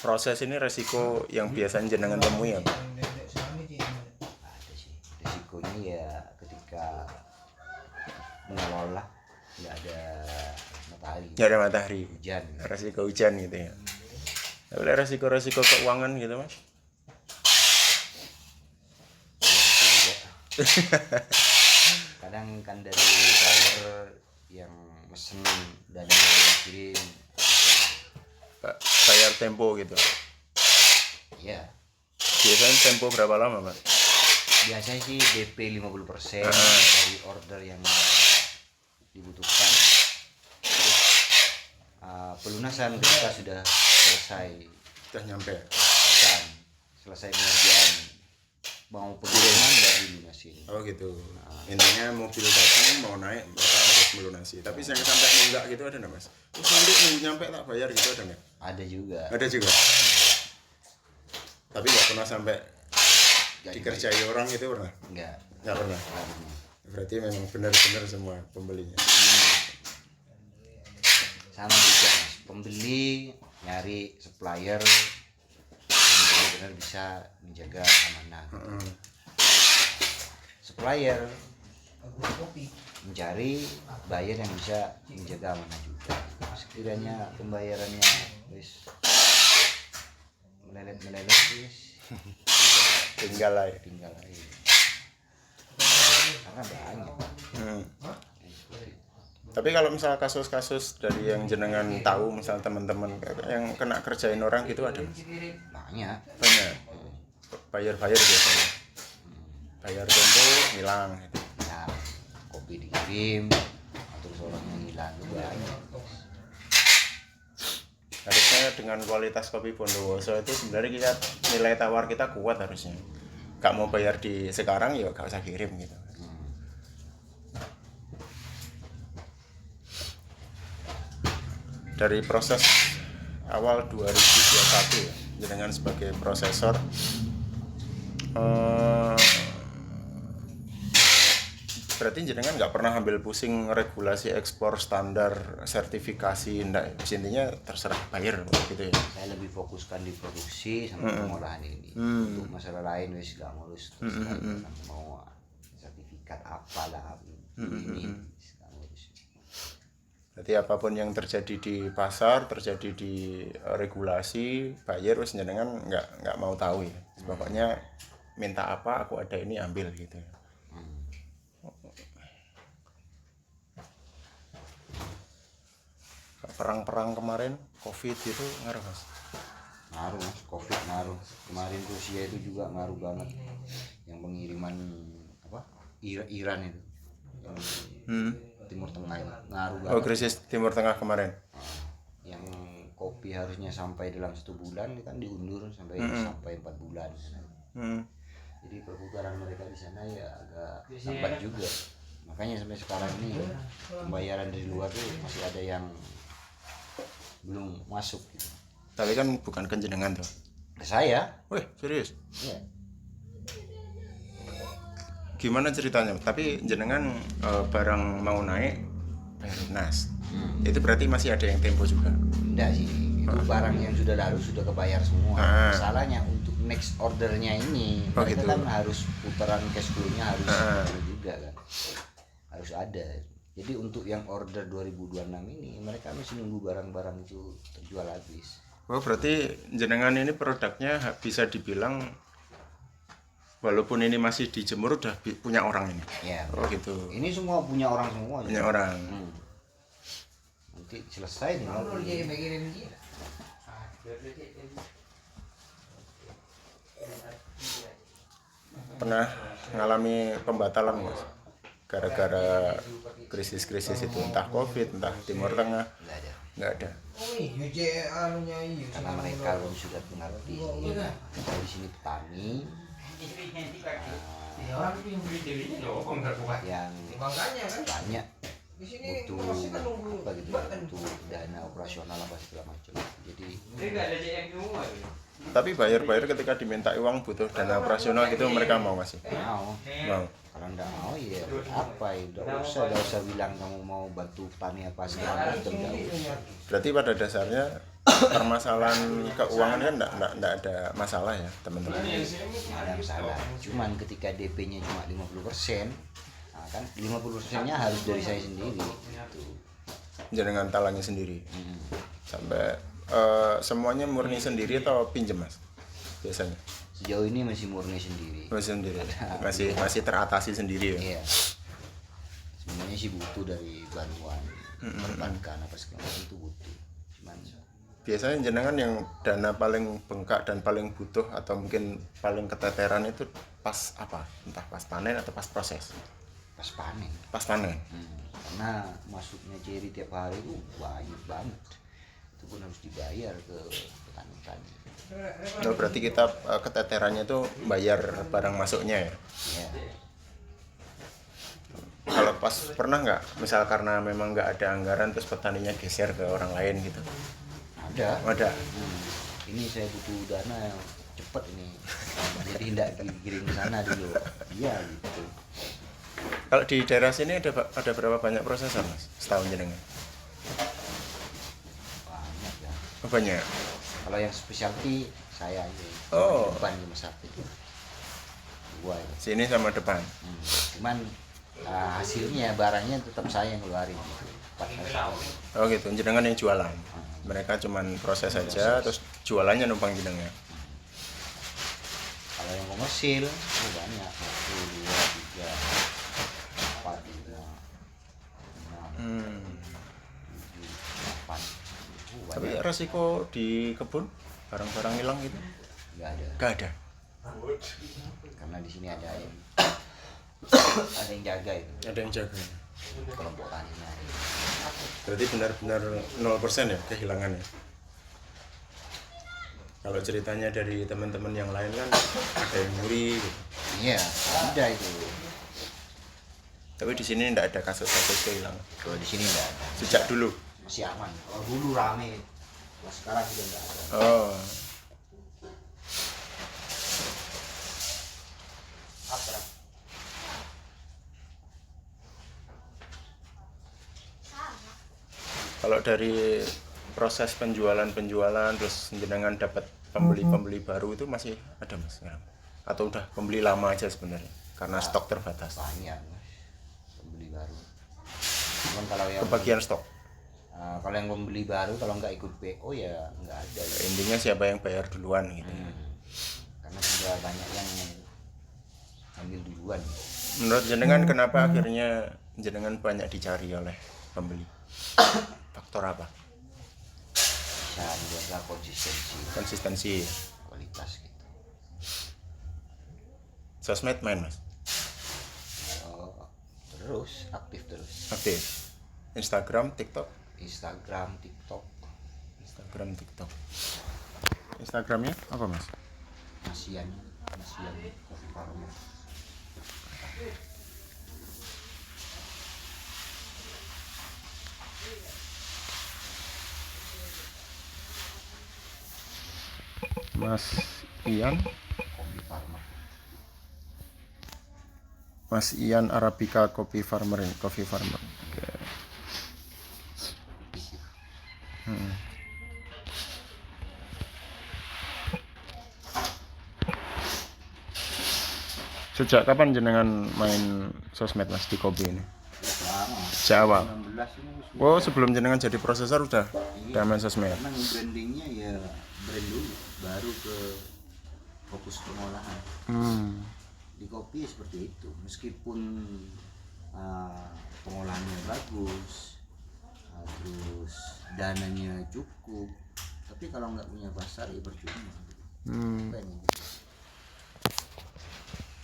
proses ini resiko yang biasanya jenengan temui apa? Ada sih risikonya ya ketika mengelola nggak ada matahari, Nggak ada matahari, hujan. resiko hujan gitu ya. Ada resiko-resiko keuangan gitu, Mas? Ya, itu juga. Kadang kan dari buyer yang mesen dan yang dikirim, Pak, bayar tempo gitu. ya Biasanya tempo berapa lama, Pak? biasanya sih DP 50% dari order yang dibutuhkan. Terus pelunasan ketika sudah selesai Sudah nyampe. dan selesai pengerjaan mau pengiriman baru dilunasin. Oh gitu. Intinya mobil datang mau naik mereka harus melunasi. Tapi yang sampai nunggak gitu ada nggak, Mas? Terus nanti nunggu nyampe tak bayar gitu ada nggak? Ada juga. Ada juga. Tapi nggak pernah sampai Nggak dikerjai orang itu pernah? Enggak. Nggak pernah. Nggak pernah. Berarti memang benar-benar semua pembelinya. Sama juga Mas. Pembeli nyari supplier yang benar-benar bisa menjaga amanah. Supplier mencari buyer yang bisa menjaga amanah juga. Sekiranya pembayarannya wis melelet wis Tinggal lah ya. tinggal aja. Karena banyak. Tapi kalau misal kasus-kasus dari yang jenengan tahu, misal teman-teman yang kena kerjain orang gitu ada, Mas? Banyak. Banyak. Bayar-bayar biasanya. Bayar tempo hilang gitu. Ya, kopi dikirim terus orangnya hilang juga banyak. Harusnya dengan kualitas kopi Bondowoso itu sebenarnya kita nilai tawar kita kuat harusnya. Gak mau bayar di sekarang ya gak usah kirim gitu. Dari proses awal 2021 ya, jenengan sebagai prosesor berarti jenengan nggak pernah ambil pusing regulasi ekspor standar sertifikasi, ndak, intinya terserah bayar gitu ya. Saya lebih fokuskan di produksi sama pengolahan ini. Untuk masalah lain wis gak ngurus terserah mau sertifikat apalah ini gak ngurus. Berarti apapun yang terjadi di pasar, terjadi di regulasi, bayar wis jenengan nggak mau tahu ya. Pokoknya minta apa aku ada ini ambil gitu ya. Perang-perang kemarin, Covid itu ngaruh, Mas? Ngaruh Mas, Covid ngaruh. Kemarin Rusia itu juga ngaruh banget. Yang pengiriman apa? Iran itu. Timur Tengah itu ngaruh banget. Oh, krisis Timur Tengah kemarin. Yang kopi harusnya sampai dalam 1 bulan kan diundur sampai 4 bulan. Jadi perputaran mereka di sana ya agak lambat juga. Makanya sampai sekarang ini pembayaran dari luar tuh masih ada yang belum masuk gitu. Tapi kan bukan jenengan tuh. Saya? Wih, serius? Iya. Gimana ceritanya? Tapi jenengan barang mau naik bayar lunas. Itu berarti masih ada yang tempo juga? Enggak sih, itu barang yang sudah lalu sudah kebayar semua. Masalahnya untuk next ordernya ini mereka gitu. kan harus putaran cash flow-nya harus juga kan, harus ada. Jadi untuk yang order 2026 ini mereka masih nunggu barang-barang itu terjual habis. Oh, berarti jenengan ini produknya bisa dibilang walaupun ini masih dijemur udah punya orang ini. Ya. Oh gitu. Ini semua punya orang semua. Punya orang. Nanti selesai nih. Pernah ngalami pembatalan, Mas? Gara-gara krisis-krisis itu, entah Covid, entah Timur Tengah? Nggak ada. Karena mereka sudah mengerti. Kita di sini petani. Yang banyak butuh apa gitu, butuh dana operasional apa segala macam. Jadi Tapi buyer ketika diminta uang butuh dana operasional gitu mereka mau masih? Mau. Mau. Kalau nggak mau ya apa ya, udah usah bilang kamu mau bantu tani apa segala macam, nggak usah. Berarti pada dasarnya permasalahan keuangan kan enggak ada masalah ya teman-teman. Nggak ada masalah, cuman ketika DP-nya cuma 50%, nah kan 50%-nya harus dari saya sendiri gitu. Jenengan talangi sendiri. Sampai semuanya murni sendiri atau pinjem mas biasanya? Sejauh ini masih murni sendiri. Masih teratasi sendiri ya. Iya. Sebenarnya sih butuh dari bantuan perbankan apa segala macam itu butuh. Cuman Biasanya jenengan yang dana paling bengkak dan paling butuh atau mungkin paling keteteran itu pas apa? Entah pas panen atau pas proses? pas panen. Pas panen. Karena masuknya ceri tiap hari itu banyak banget. Itu pun harus dibayar ke petani-petani. Oh, berarti kita keteterannya itu bayar barang masuknya ya. Ya, Kalau pas pernah nggak, misal karena memang nggak ada anggaran terus petaninya geser ke orang lain gitu? ada. Ada. Ini saya butuh dana yang cepet ini. Jadi tidak dikirim ke sana dulu. Iya gitu. Kalau di daerah sini ada berapa banyak prosesan mas setahun jenengan? Banyak ya. Oh, banyak. Kalau yang specialty saya aja. Oh. Depan cuma satu. Dua ya. Sini sama depan. Cuman hasilnya barangnya tetap saya yang ngeluarin gitu. Oh gitu, jenengan yang jualan. Mereka cuman proses saja, terus jualannya numpang jenengan. Kalau yang komersil banyak, 1, 2, 3, 4, 5, 6, 7, 8. Tapi resiko di kebun barang-barang hilang gitu? Nggak ada. Gak ada. Karena di sini ada yang jaga itu. Ada yang jaga. Kelompok taninya ada. Berarti benar-benar 0% ya kehilangannya. Kalau ceritanya dari teman-teman yang lain kan ada yang nyuri gitu. Iya, ada itu. Tapi di sini tidak ada kasus-kasus kehilangan. Kalau di sini nggak ada. Sejak dulu. Masih aman. Kalau dulu rame, nah, sekarang juga nggak ada. Oh. Kalau dari proses penjualan terus jenengan dapat pembeli baru itu masih ada mas sekarang? Atau udah pembeli lama aja sebenarnya karena stok terbatas? Banyak Mas, pembeli baru. Cuman kalau yang Kebagian stok. kalau yang pembeli baru kalau nggak ikut PO ya nggak ada. Intinya siapa yang bayar duluan gitu. Karena sudah banyak yang ambil duluan. Menurut jenengan kenapa akhirnya jenengan banyak dicari oleh pembeli? Faktor apa? Bisa menjaga Konsistensi. kualitas gitu. Sosmed main mas? Terus aktif terus. Aktif. Instagram, TikTok. Instagram, TikTok. Instagramnya apa mas? Masian Coffee Farmer. Mas Ian. Coffee Farmer. Mas Ian Arabica Coffee Farmer. Oke. Sejak kapan jenengan main sosmed mas di kopi ini? Lama. Sejak awal. 16 ini Oh sebelum jenengan jadi prosesor udah main sosmed. karena brandingnya ya brand dulu, baru ke fokus pengolahan. Di kopi seperti itu, meskipun pengolahannya bagus, terus dananya cukup, tapi kalau nggak punya pasar ya percuma. Banyak.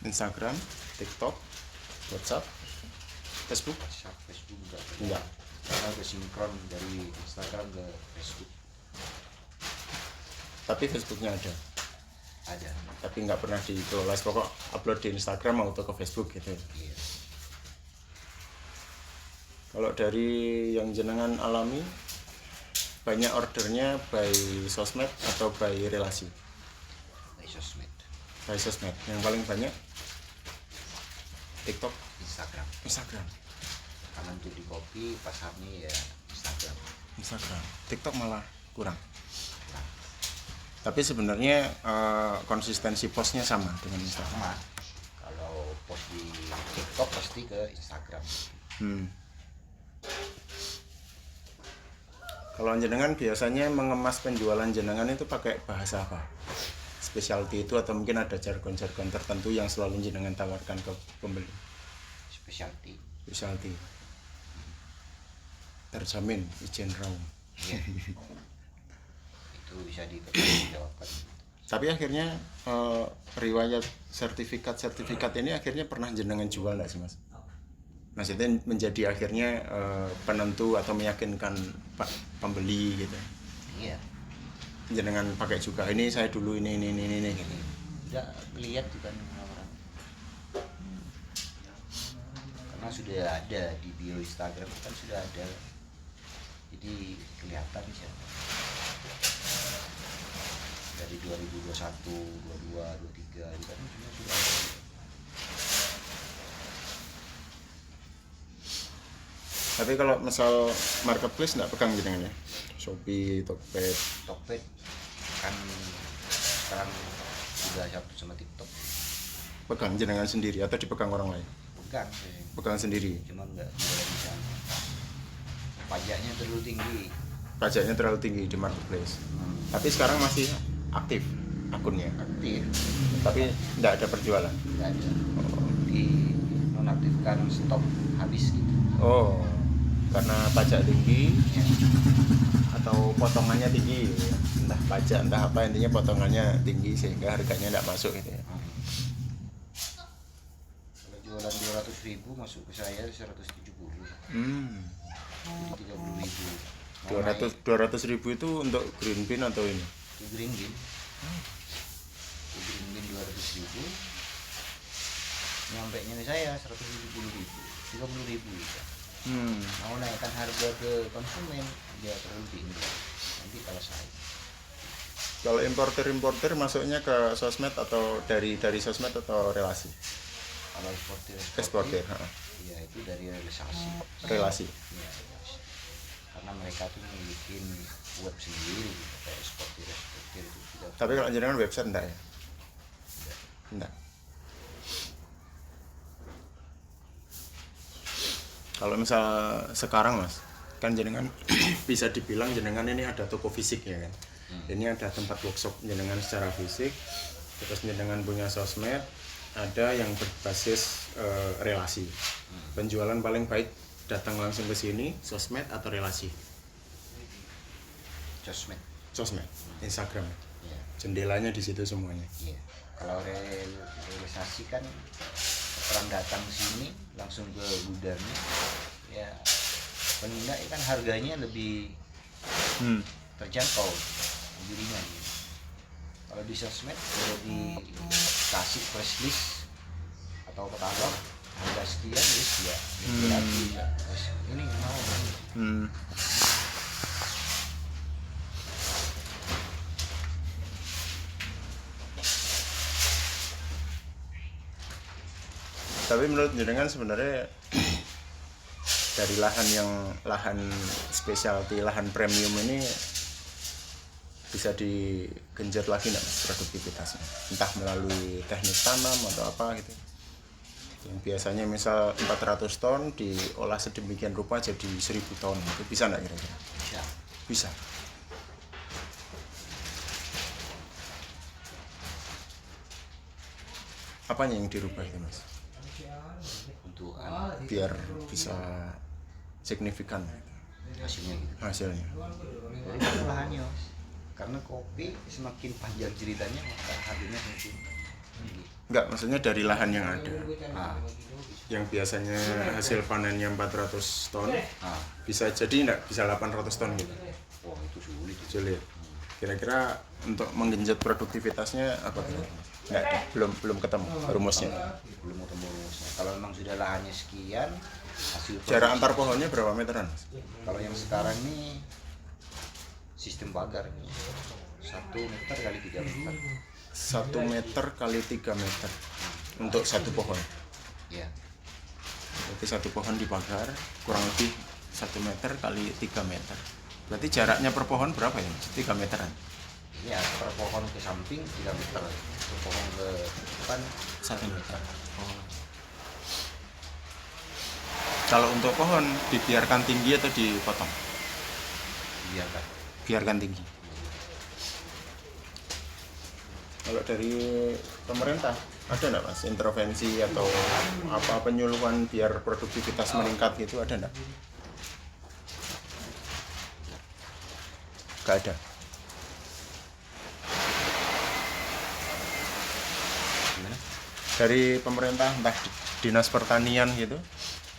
Instagram, TikTok, WhatsApp, Facebook? Facebook Enggak. karena udah sinkron dari Instagram ke Facebook. Tapi Facebooknya ada. Ada. Tapi nggak pernah dikelola. Pokok upload di Instagram atau ke Facebook gitu. Iya. Kalau dari yang jenengan alami, banyak ordernya by sosmed atau by relasi? by sosmed. Yang paling banyak TikTok, Instagram. Karena untuk di kopi pasarnya ya Instagram. TikTok malah kurang. Tapi sebenarnya konsistensi postnya sama dengan Instagram. Sama. Kalau post di TikTok pasti ke Instagram. Kalau jenengan biasanya mengemas penjualan jenengan itu pakai bahasa apa? Specialty itu atau mungkin ada jargon-jargon tertentu yang selalu jenengan tawarkan ke pembeli? Specialty. Terjamin izin raung. Iya. Itu bisa dipertanggungjawabkan. Tapi akhirnya riwayat sertifikat ini akhirnya pernah jenengan jual nggak sih Mas? Maksudnya menjadi akhirnya penentu atau meyakinkan pembeli gitu. Iya. Jenengan pakai juga ini saya dulu ini gitu. Udah lihat juga orang. Karena sudah ada di bio Instagram kan sudah ada. Jadi kelihatan sih. Dari 2021, 22, 23 itu kan sudah ada. Tapi kalau misal marketplace nggak pegang jenengan ya? Shopee, Tokped kan sekarang sudah satu sama TikTok. pegang jenengan sendiri atau dipegang orang lain? Pegang sendiri. Cuma nggak jualan di sana. Pajaknya terlalu tinggi di marketplace. Tapi sekarang masih aktif akunnya. Tapi nggak ada perjualan. Nggak ada. Di nonaktifkan stok habis gitu. Oh, karena pajak tinggi Ya. atau potongannya tinggi, gitu ya. Entah pajak entah apa, intinya potongannya tinggi sehingga harganya nggak masuk gitu ya. Kalau jualan 200.000 masuk ke saya 170. Jadi 30.000. 200.000 itu untuk green bean atau ini? Itu green bean. Green bean 200.000. Nyampe nya saya 170.000, 30.000 ya. Mau naikkan harga ke konsumen dia terlalu tinggi. Nanti kalah saya. Kalau importer masuknya ke sosmed atau dari sosmed atau relasi? Kalau Eksportir. Iya, itu dari relasi. Relasi. Iya, relasi. Karena mereka tuh memiliki web sendiri gitu, kayak eksportir itu tidak. Tapi kalau jenengan website enggak ya? Enggak. Kalau misal sekarang Mas, kan jenengan bisa dibilang jenengan ini ada toko fisik ya kan. Ini ada tempat workshop jenengan secara fisik, terus jenengan punya sosmed, ada yang berbasis relasi. Penjualan paling baik datang langsung ke sini, sosmed atau relasi? Sosmed, Instagram. Iya. Jendelanya di situ semuanya. Iya. Kalau realisasi kan orang datang sini langsung ke gudangnya, ya paling enggak kan harganya lebih terjangkau, lebih ringan. Kalau di sosmed udah dikasih press list atau katalog harga sekian ya, ini mau. Tapi menurut jenengan sebenarnya dari lahan specialty, lahan premium ini bisa digenjot lagi nggak Mas produktivitasnya? Entah melalui teknik tanam atau apa gitu. Yang biasanya misal 400 ton diolah sedemikian rupa jadi 1000 ton, itu bisa nggak kira-kira? Bisa. Apanya yang dirubah itu Mas? Untuk Biar bisa signifikan hasilnya gitu. hasilnya. Dari lahannya, karena kopi semakin panjang ceritanya maka harganya semakin tinggi. Enggak, maksudnya dari lahan yang ada. Yang Biasanya hasil panennya 400 ton, bisa jadi enggak bisa 800 ton gitu. Wah, itu Sulit. Kira-kira untuk menggenjot produktivitasnya apa kira-kira? Enggak ada, belum ketemu rumusnya. Belum ketemu rumusnya. Kalau memang sudah lahannya sekian, hasil Jarak antar pohonnya berapa meteran? kalau yang sekarang ini sistem pagar, 1 meter kali 3 meter. 1 meter kali 3 meter untuk satu pohon. Ya, Berarti satu pohon dibakar kurang lebih 1 meter kali 3 meter. Berarti jaraknya per pohon berapa ya? 3 meteran. ya, per pohon ke samping 3 meter, per pohon ke depan 1 meter. Oh. Kalau untuk pohon dibiarkan tinggi atau dipotong? biarkan. Biarkan tinggi. Kalau dari pemerintah ada nggak mas intervensi atau apa penyuluhan biar produktivitas meningkat gitu, ada nggak? Nggak ada. Gimana? Dari pemerintah entah dinas pertanian gitu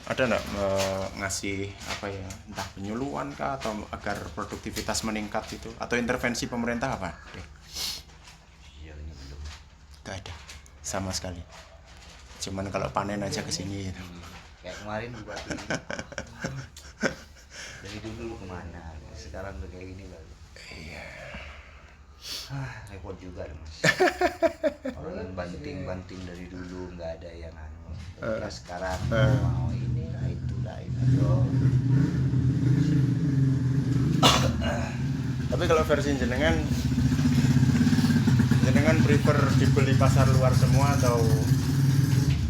ada nggak ngasih apa ya, entah penyuluhan kah atau agar produktivitas meningkat gitu, atau intervensi pemerintah apa? Sejauh ini belum. Nggak ada sama sekali. Cuman kalau panen aja kesini gitu. Kayak kemarin bupati dari dulu kemana, sekarang udah kayak gini lalu. Iya. Repot juga loh, mas. Orang yang banting dari dulu nggak ada yang anu. Nah, sekarang mau ini lah itulah itu. Tapi kalau versi jenengan prefer dibeli pasar luar semua atau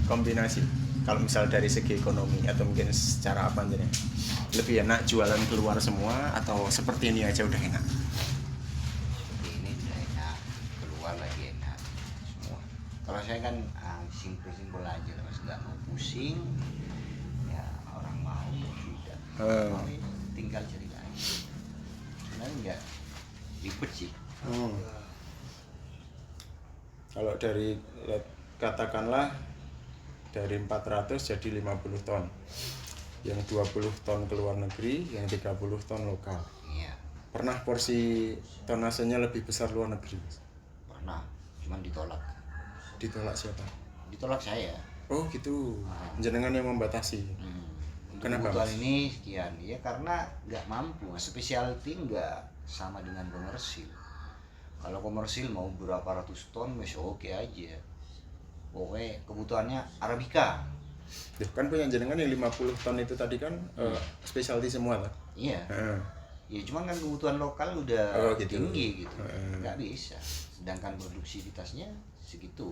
kombinasi? Kalau misal dari segi ekonomi atau mungkin secara apa jenengan? Lebih enak jualan keluar semua atau seperti ini aja udah enak? Seperti ini udah enak, keluar lagi enak semua. Kalau saya kan simpel aja, mas, nggak mau pusing. Ya orang mau ya sudah. Mau ya, tinggal cari lagi. Sebenarnya nggak ribet sih. Kalau dari katakanlah dari 400 jadi 50 ton, yang 20 ton ke luar negeri, yang 30 ton lokal. Iya, Pernah porsi tonasenya lebih besar luar negeri? pernah, cuman ditolak. Ditolak siapa? Ditolak saya. Oh gitu, jenengan yang membatasi. Untuk Kenapa, kebutuhan Mas? ini sekian, ya karena nggak mampu. Specialty nggak sama dengan komersil. Kalau komersil mau berapa ratus ton masih oke aja. Pokoknya kebutuhannya Arabica. Duh, kan punya jenengan yang 50 ton itu tadi kan specialty semua lah. Iya. Heeh. Ya cuman kan kebutuhan lokal udah Gitu. tinggi gitu. Nggak bisa. Sedangkan produksivitasnya segitu.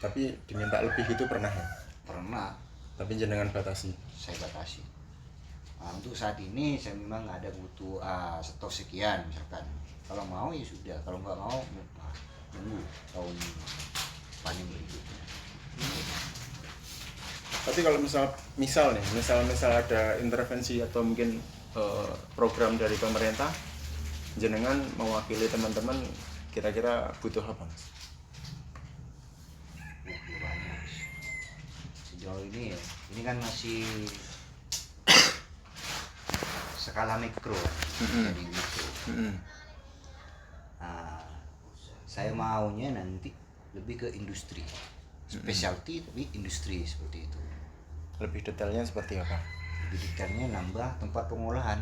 Tapi diminta lebih itu pernah ya? Pernah Tapi jenengan batasi. saya batasi. Nah, untuk saat ini saya memang ada butuh stok sekian misalkan. Kalau mau ya sudah, kalau nggak mau nunggu tahun panen berikutnya. Tapi kalau misal ada intervensi atau mungkin program dari pemerintah, jenengan mewakili teman-teman kira-kira butuh apa, Mas? Banyak. Sejauh ini ya, ini kan masih skala mikro, jadi mikro. Nah, saya maunya nanti lebih ke industri, specialty tapi industri seperti itu. Lebih detailnya seperti apa? Lebih detailnya nambah tempat pengolahan.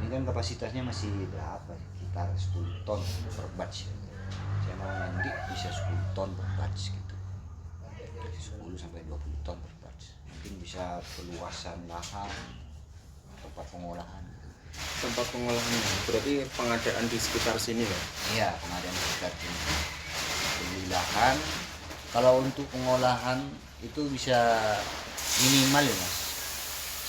Ini kan kapasitasnya masih berapa? Sekitar 10 ton per batch. Saya mau nanti bisa 10 ton per batch gitu. Dari 10 sampai 20 ton per batch. Mungkin bisa perluasan lahan, tempat pengolahan. Tempat pengolahannya berarti pengadaan di sekitar sini ya? Iya, pengadaan sekitar ini. Beli lahan. Kalau untuk pengolahan itu bisa minimal ya, Mas,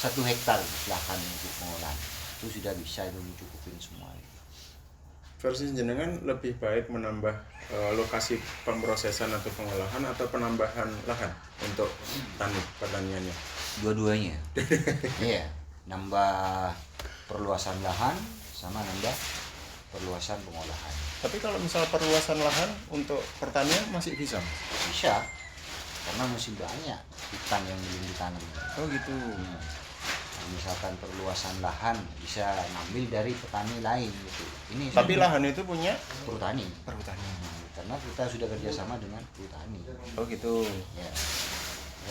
1 hektar lahan untuk pengolahan. Itu sudah bisa itu mencukupin semua. Versi jenengan lebih baik menambah lokasi pemrosesan atau pengolahan atau penambahan lahan untuk pertaniannya? Dua-duanya. Iya, nambah perluasan lahan sama nambah perluasan pengolahan. Tapi kalau misal perluasan lahan untuk pertanian masih bisa, Mas? Bisa, karena masih banyak ikan yang belum ditanam. Oh gitu. Misalkan perluasan lahan bisa ngambil dari petani lain gitu. Ini Tapi lahan itu punya perhutani. perhutani. Karena kita sudah kerjasama dengan perhutani. Oh gitu. Ya.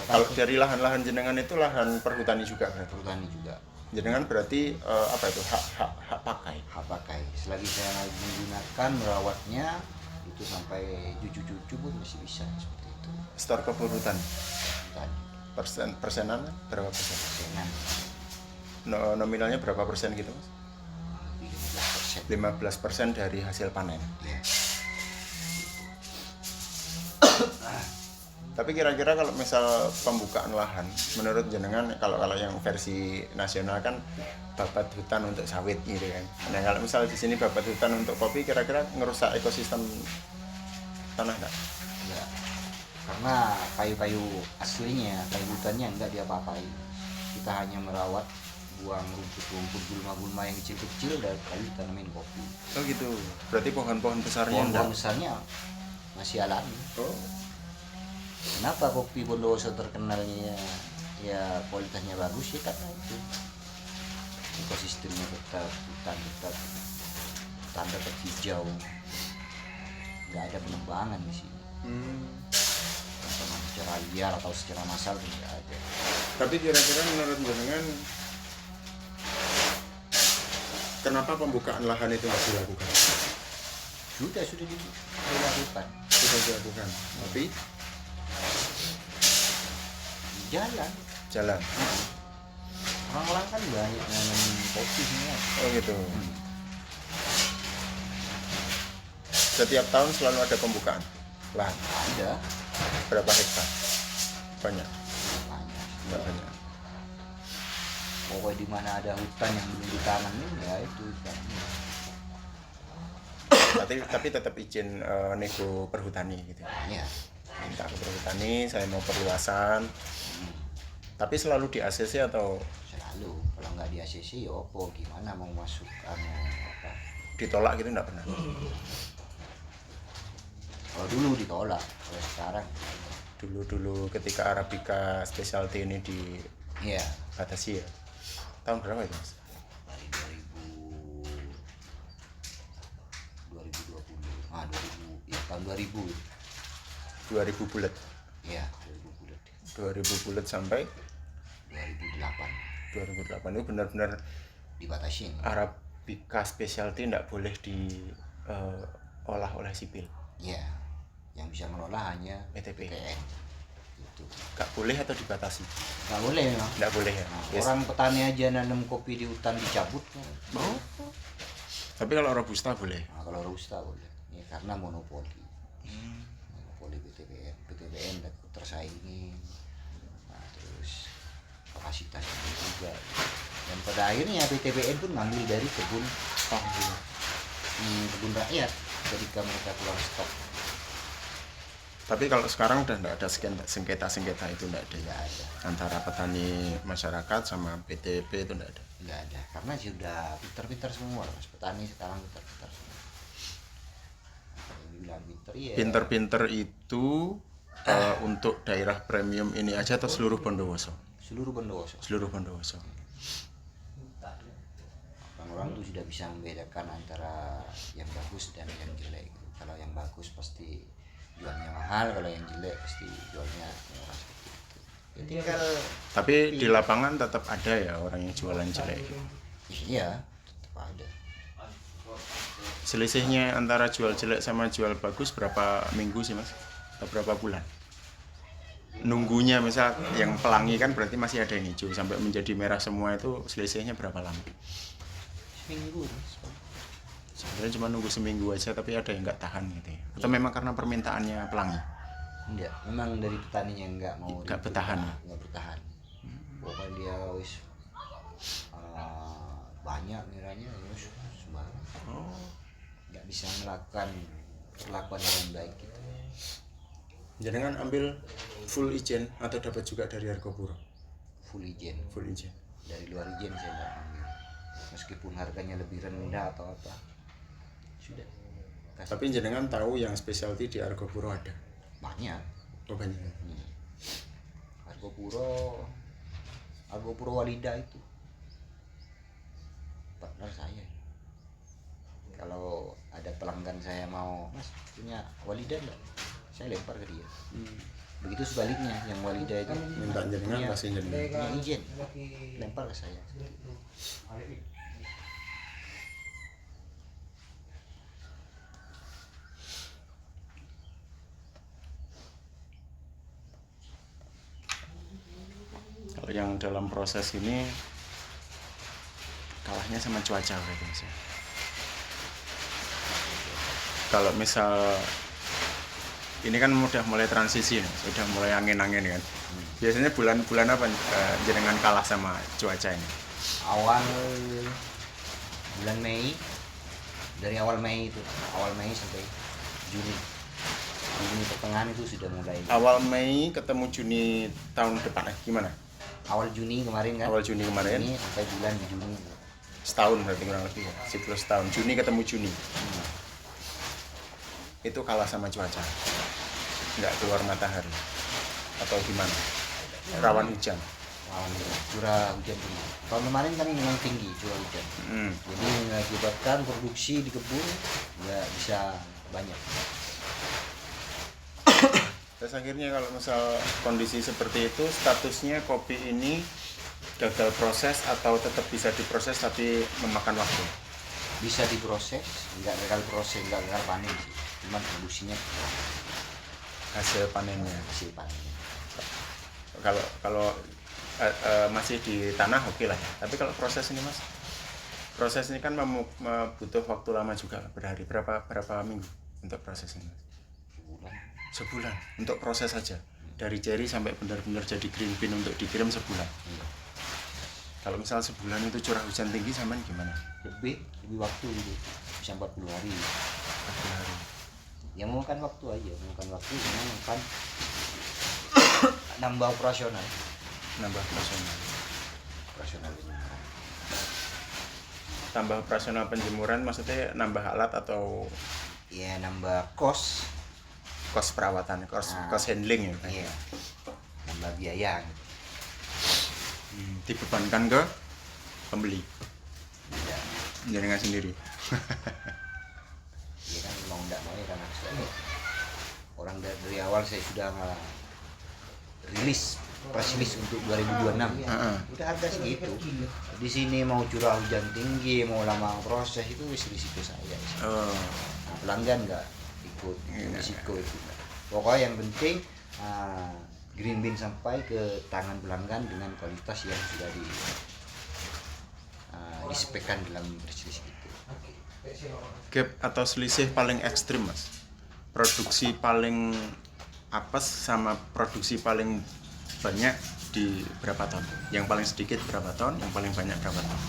Kalau dari lahan-lahan jenengan itu lahan perhutani juga berarti? Perhutani juga. Jenengan berarti hak pakai? Hak pakai. Selagi saya menggunakan merawatnya, itu itu sampai cucu-cucu pun masih bisa seperti itu. Store kopi hutan. Kan Persenan berapa persen? persenan Nominalnya berapa persen gitu mas? lebih 15%. 15% dari hasil panen. Ya. Tapi kira-kira kalau misal pembukaan lahan, menurut jenengan kalau yang versi nasional kan babat hutan untuk sawit gitu kan. Nah kalau misal di sini babat hutan untuk kopi, kira-kira ngerusak ekosistem tanah nggak? Ya. Karena kayu-kayu aslinya, kayu hutannya enggak diapa-apain. Kita hanya merawat, buang rumput-rumput, gulma-gulma yang kecil-kecil dan lalu tanamin kopi. Oh gitu. Berarti pohon-pohon besarnya Pohon-pohon enggak? besarnya masih alami. Oh. Kenapa kopi Bondowoso terkenalnya ya kualitasnya bagus ya karena itu ekosistemnya tetap, hutan tetap hijau, nggak ada penebangan di sini. Secara liar atau secara massal tidak ada. Tapi kira-kira menurut jenengan kenapa pembukaan lahan itu harus dilakukan? Sudah dilakukan. Sudah dilakukan. Tapi Jalan. Orang-orang kan banyak nanam kopi semua. oh gitu. Setiap tahun selalu ada pembukaan lahan. Ada Berapa hektar? Banyak. banyak. Nggak banyak. Pokoknya di mana ada hutan yang belum ditanamin ya itu hutannya. Tapi tetap izin nego perhutani gitu. Ya, Minta ke perhutani, saya mau perluasan. Tapi selalu di ACC atau selalu kalau nggak di ACC ya opo gimana mau masuk apa. ditolak gitu nggak pernah? Kalau dulu ditolak, kalau sekarang Dulu ketika Arabica Specialty ini ya dibatasi ya. Tahun berapa itu mas? dari 2020 ya tahun 2000 2000 bulat. ya 2000 bulan 2000 bulat sampai 2008 2008 itu benar-benar dibatasin. Arabica Specialty tidak boleh diolah oleh sipil. Ya, yang bisa mengolah hanya PTP. PTN. Itu Nggak boleh atau dibatasi? nggak boleh memang. Nggak boleh ya. Nah, Yes. orang petani aja nanam kopi di hutan dicabut. Oh. Tapi kalau robusta boleh. Nah, kalau robusta boleh. Ya, karena monopoli. Monopoli PTPN dan tersaingi. Nah, terus kapasitasnya juga. Dan pada akhirnya PTPN pun ngambil dari kebun rakyat ketika mereka keluar stok. Tapi kalau sekarang udah nggak ada sengketa itu nggak ada. Nggak ada. Antara petani masyarakat sama PTP itu nggak ada. Nggak ada karena sudah pinter-pinter semua mas. Petani sekarang pinter-pinter semua. Yang dibilang pinter ya Pinter-pinter itu untuk daerah premium ini aja atau seluruh Bondowoso? seluruh Bondowoso. Seluruh Bondowoso. Orang-orang tuh sudah bisa membedakan antara yang bagus dan yang jelek. Kalau yang bagus pasti jualnya mahal, kalau yang jelek pasti jualnya murah seperti itu. Ya, tinggal Tapi di lapangan tetap ada ya orang yang jualan jelek. iya tetap ada. Selisihnya antara jual jelek sama jual bagus berapa minggu sih mas? Atau berapa bulan? Nunggunya misal yang pelangi kan berarti masih ada yang hijau sampai menjadi merah semua itu selisihnya berapa lama? Seminggu mas. Sebenarnya cuma nunggu seminggu aja tapi ada yang nggak tahan gitu ya. Atau memang karena permintaannya pelangi? Enggak, memang dari petaninya enggak mau Nggak ribut, bertahan. nggak bertahan. Pokoknya dia wis banyak miranya ya sembarang. Nggak bisa melakukan perlakuan yang baik gitu. Jangan ambil full ijen atau dapat juga dari Argopuro? Full ijen. Full ijen. Dari luar ijen saya nggak ambil. Meskipun harganya lebih rendah atau apa. Sudah. Kasih. Tapi jenengan tahu yang specialty di Argopuro ada? Banyak. Oh banyak. Argopuro Walida itu partner saya. Kalau ada pelanggan saya mau mas punya Walida enggak, saya lempar ke dia. Begitu sebaliknya yang Walida itu Minta jenengan kasih jenengan. punya izin lempar ke saya. yang dalam proses ini kalahnya sama cuaca berarti Mas ya. Kalau misal ini kan udah mulai transisi nih, sudah mulai angin-angin kan. Biasanya bulan-bulan apa jenengan kalah sama cuaca ini? Awal bulan Mei, dari awal Mei sampai Juni. Juni pertengahan itu sudah mulai. Awal Mei ketemu Juni tahun depan gimana? Awal Juni kemarin kan? Awal Juni kemarin. Juni sampai bulan Juni. Setahun berarti kurang lebih ya, siklus tahun. Juni ketemu Juni. Itu kalah sama cuaca. Nggak keluar matahari. Atau gimana? Rawan hujan. Curah hujan tinggi. Tahun kemarin kan memang tinggi curah hujan. Jadi mengakibatkan produksi di kebun nggak bisa banyak. Terus akhirnya kalau misal kondisi seperti itu, statusnya kopi ini gagal proses atau tetap bisa diproses tapi memakan waktu? Bisa diproses, nggak gagal proses, nggak gagal panen sih. Cuma produksinya Hasil panennya. hasil panennya. Kalau masih di tanah oke lah ya. Tapi kalau proses ini Mas, proses ini kan butuh waktu lama juga, berhari. Berapa minggu untuk proses ini Mas? Sebulan untuk proses saja, dari cherry sampai benar-benar jadi green bean untuk dikirim sebulan. Kalau misal sebulan itu curah hujan tinggi sama gimana? Lebih waktu gitu, bisa 40 hari. 40 hari. Ya mau makan waktu aja, cuma makan nambah operasional. Tambah operasional penjemuran maksudnya nambah alat atau Ya nambah kos perawatan, kos handling ya? Iya, nambah biaya gitu. Dibebankan ke pembeli? Tidak. Jenengan sendiri? Ya kan mau enggak mau ya karena orang dari awal saya sudah press release untuk 2026 ya. Udah harga segitu. Di sini mau curah hujan tinggi, mau lama proses itu risiko saya. Nah, pelanggan nggak ikut risiko itu. Pokoknya yang penting green bean sampai ke tangan pelanggan dengan kualitas yang sudah dispekkan dalam press release itu. Gap atau selisih paling ekstrim Mas, produksi paling apes sama produksi paling banyak di berapa ton? Yang paling sedikit berapa ton? Yang paling banyak berapa ton?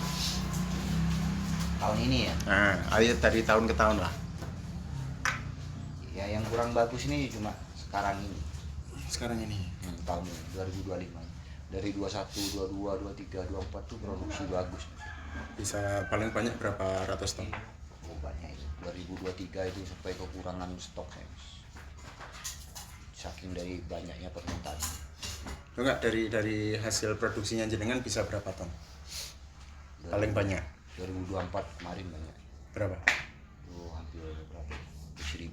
Tahun ini ya? Nah, ayo dari tahun ke tahun lah. Ya yang kurang bagus ini cuma sekarang ini. Tahun 2025. Dari 21, 22, 23, 24 tuh produksi bagus. Bisa paling banyak berapa ratus ton? Oh, banyak itu. 2023 itu sampai kekurangan stok saya. Saking dari banyaknya permintaan. Enggak, dari hasil produksinya jenengan bisa berapa ton? Paling banyak 2024 kemarin banyak. berapa? Oh, hampir berapa? 1000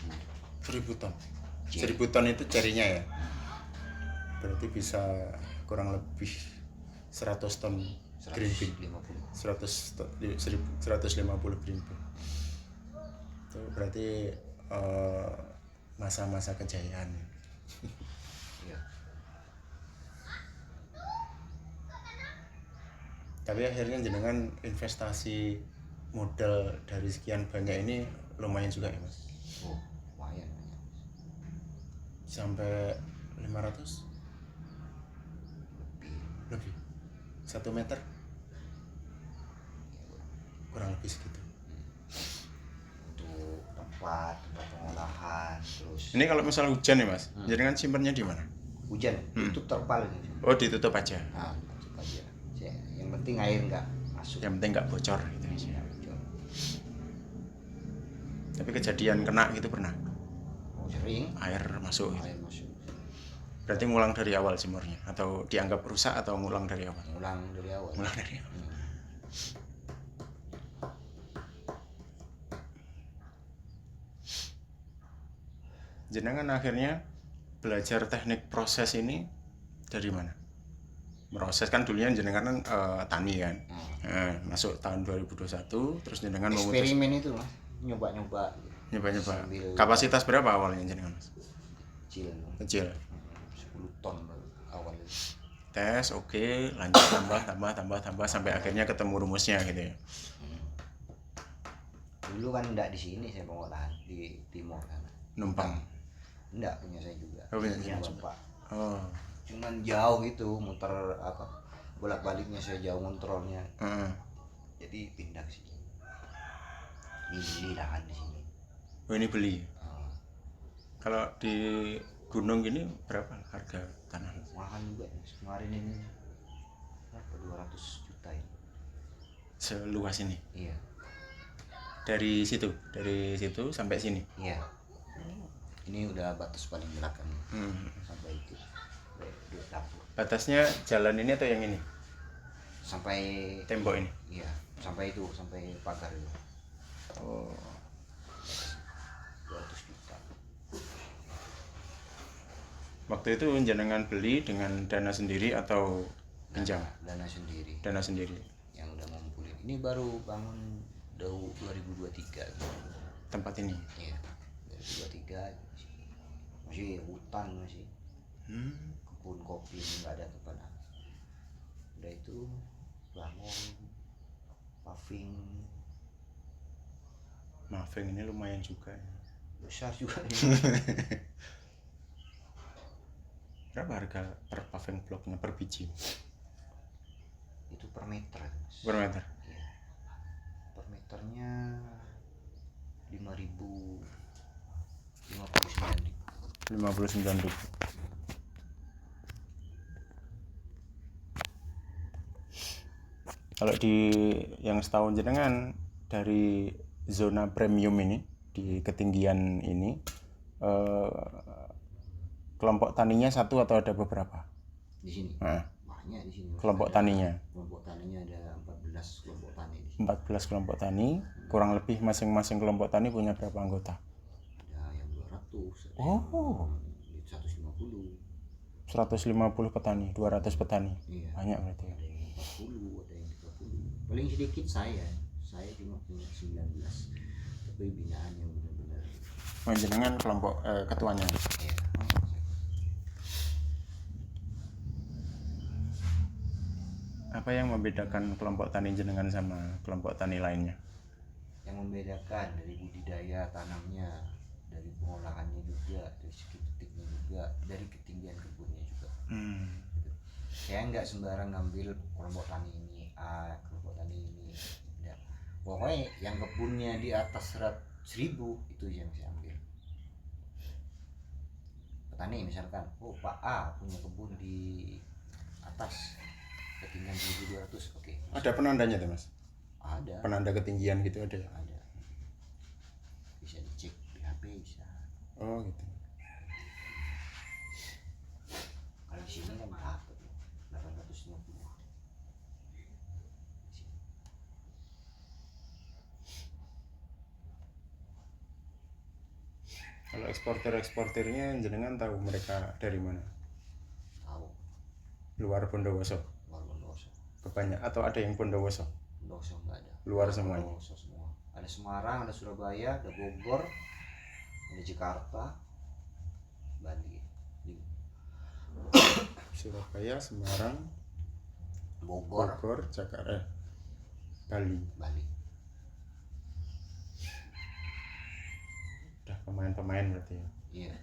ton. Cherry. 1000 ton itu cerinya ya. Berarti bisa kurang lebih 100 ton green bean. 150 green bean. Itu berarti masa-masa kejayaan. Iya. Tapi akhirnya jenengan investasi modal dari sekian banyak ini lumayan juga ya Mas? Oh, lumayan. Sampai 500? Lebih 1 meter? Kurang lebih segitu. Untuk tempat pengolahan terus. Ini kalau misal hujan ya Mas, jenengan simpennya di mana? Hujan itu terpal gitu. Oh, ditutup aja. Nah, tutup aja. Yang penting air nggak masuk. Yang penting nggak bocor gitu aja. Ya, bocor. Tapi kejadian kena gitu pernah? Oh, sering Air masuk gitu. air masuk. Berarti ngulang dari awal jemurnya atau dianggap rusak atau ngulang dari awal? Ngulang dari awal. Ngulang dari awal. Jenengan akhirnya belajar teknik proses ini dari mana? Proses kan dulunya jenengan kan tani kan. Masuk tahun 2021 terus jenengan Eksperimen itu Mas, nyoba-nyoba. nyoba-nyoba. Sambil- Kapasitas berapa awalnya jenengan Mas? Kecil. Kecil. 10 ton baru awal itu. tes, oke, lanjut tambah sampai akhirnya ketemu rumusnya gitu ya. Dulu kan enggak di sini saya pengolahan di Timur kan. Numpang. Enggak, punya saya juga. Punya Bapak. Oh. Cuman jauh gitu, muter bolak-baliknya saya jauh ngontrolnya. Jadi pindah ke sini. Beli lahan di sini. Oh, ini beli. Kalau di gunung gini berapa harga tanah? Mahal juga. Kemarin ini berapa? 200 juta ini. Seluas ini? Iya. Dari situ sampai sini? Iya. Ini udah batas paling belakang. Sampai itu. Dapur. Batasnya jalan ini atau yang ini? Sampai tembok ini? Iya, sampai itu, sampai pagar itu. Oh. 200 juta. Waktu itu jenengan beli dengan dana sendiri atau pinjam? Dana sendiri. Dana sendiri. Yang udah ngumpulin. Ini baru bangun 2023. Tempat ini? Iya. 2023 masih hutan masih. Kebun kopi nggak ada kepada. Udah itu bangun paving. Paving ini lumayan juga. Besar juga. Berapa harga per paving bloknya per biji? Itu per meter. Per meter? Iya. Per meternya 59.000. Kalau di yang setahun jenengan dari zona premium ini di ketinggian ini kelompok taninya satu atau ada beberapa? Di sini. Banyak di sini. Kelompok taninya. Kelompok taninya ada 14 kelompok tani di sini. 14 kelompok tani, kurang lebih masing-masing kelompok tani punya berapa anggota? Ada yang 200. Oh. 150. 150 petani, 200 petani. Iya. Banyak berarti. Ada yang 40, ada yang 30. Paling sedikit saya cuma punya 19. Tapi binaan yang benar-benar. Jenengan kelompok ketuanya. Iya. Apa yang membedakan kelompok tani jenengan sama kelompok tani lainnya? Yang membedakan dari budidaya tanamnya, dari pengolahannya juga, dari segi petiknya juga, dari ketinggian kebunnya juga. Saya nggak sembarang ngambil kelompok tani ini A, kelompok tani ini tidak. Pokoknya yang kebunnya di atas 100.000 itu yang saya ambil. Petani misalkan, Pak A punya kebun di atas ketinggian 1.200, oke. Ada penandanya tuh, Mas? Ada. Penanda ketinggian gitu ada? Ada. Bisa dicek di HP bisa. Oh gitu. Kalau di sini kan dapat 850. Kalau eksportirnya jenengan tahu mereka dari mana? Tahu. Luar Bondowoso? Luar Bondowoso. Kebanyak atau ada yang Bondowoso? Bondowoso enggak ada. Luar semuanya? Bondowoso semua. Ada Semarang, ada Surabaya, ada Bogor, ada Jakarta, Bali. Surabaya, Semarang, Bogor, Jakarta, Bali. Udah pemain-pemain berarti ya? Iya.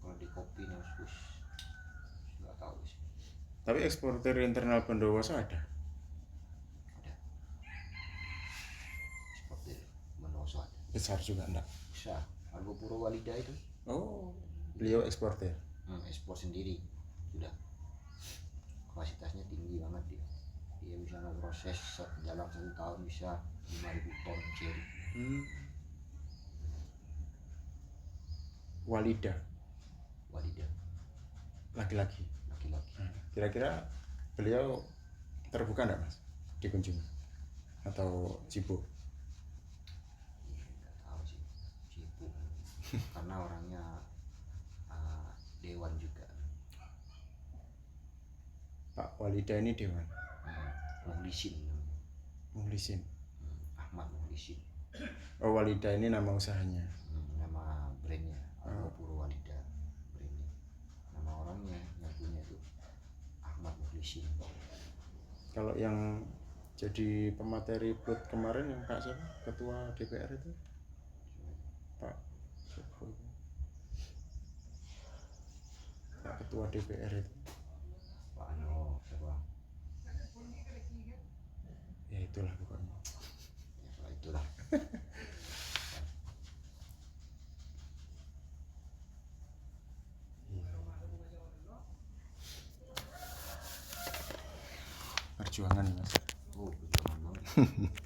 Kalau di kopi nih Mas, nggak tahu sih. Tapi eksportir internal Bondowoso ada? Ada. Eksportir Bondowoso ada. Besar juga enggak? Besar. Argo Purwalida itu. Oh, beliau eksportir? Ekspor sendiri sudah. Kapasitasnya tinggi banget dia. Dia bisa ngeproses dalam 1 tahun bisa 5.000 ton cherry. Walida laki-laki. Kira-kira beliau terbuka enggak, Mas, dikunjungi atau sibuk? Nggak tahu sih, sibuk karena orangnya dewan juga. Pak Walida ini dewan? Muhlisin. Ahmad Muhlisin. Oh, Walida ini nama usahanya? Nama brandnya Argo Purwalida brandnya. Nama orangnya yang punya itu komisi. Kalau yang jadi pemateri plot kemarin yang Kak siapa? Ketua DPR itu? Pak siapa itu? Pak Ketua DPR itu. Pak Ano siapa? Ya itulah pokoknya. Ya, itulah. Perjuangan Mas. Oh, perjuangan banget.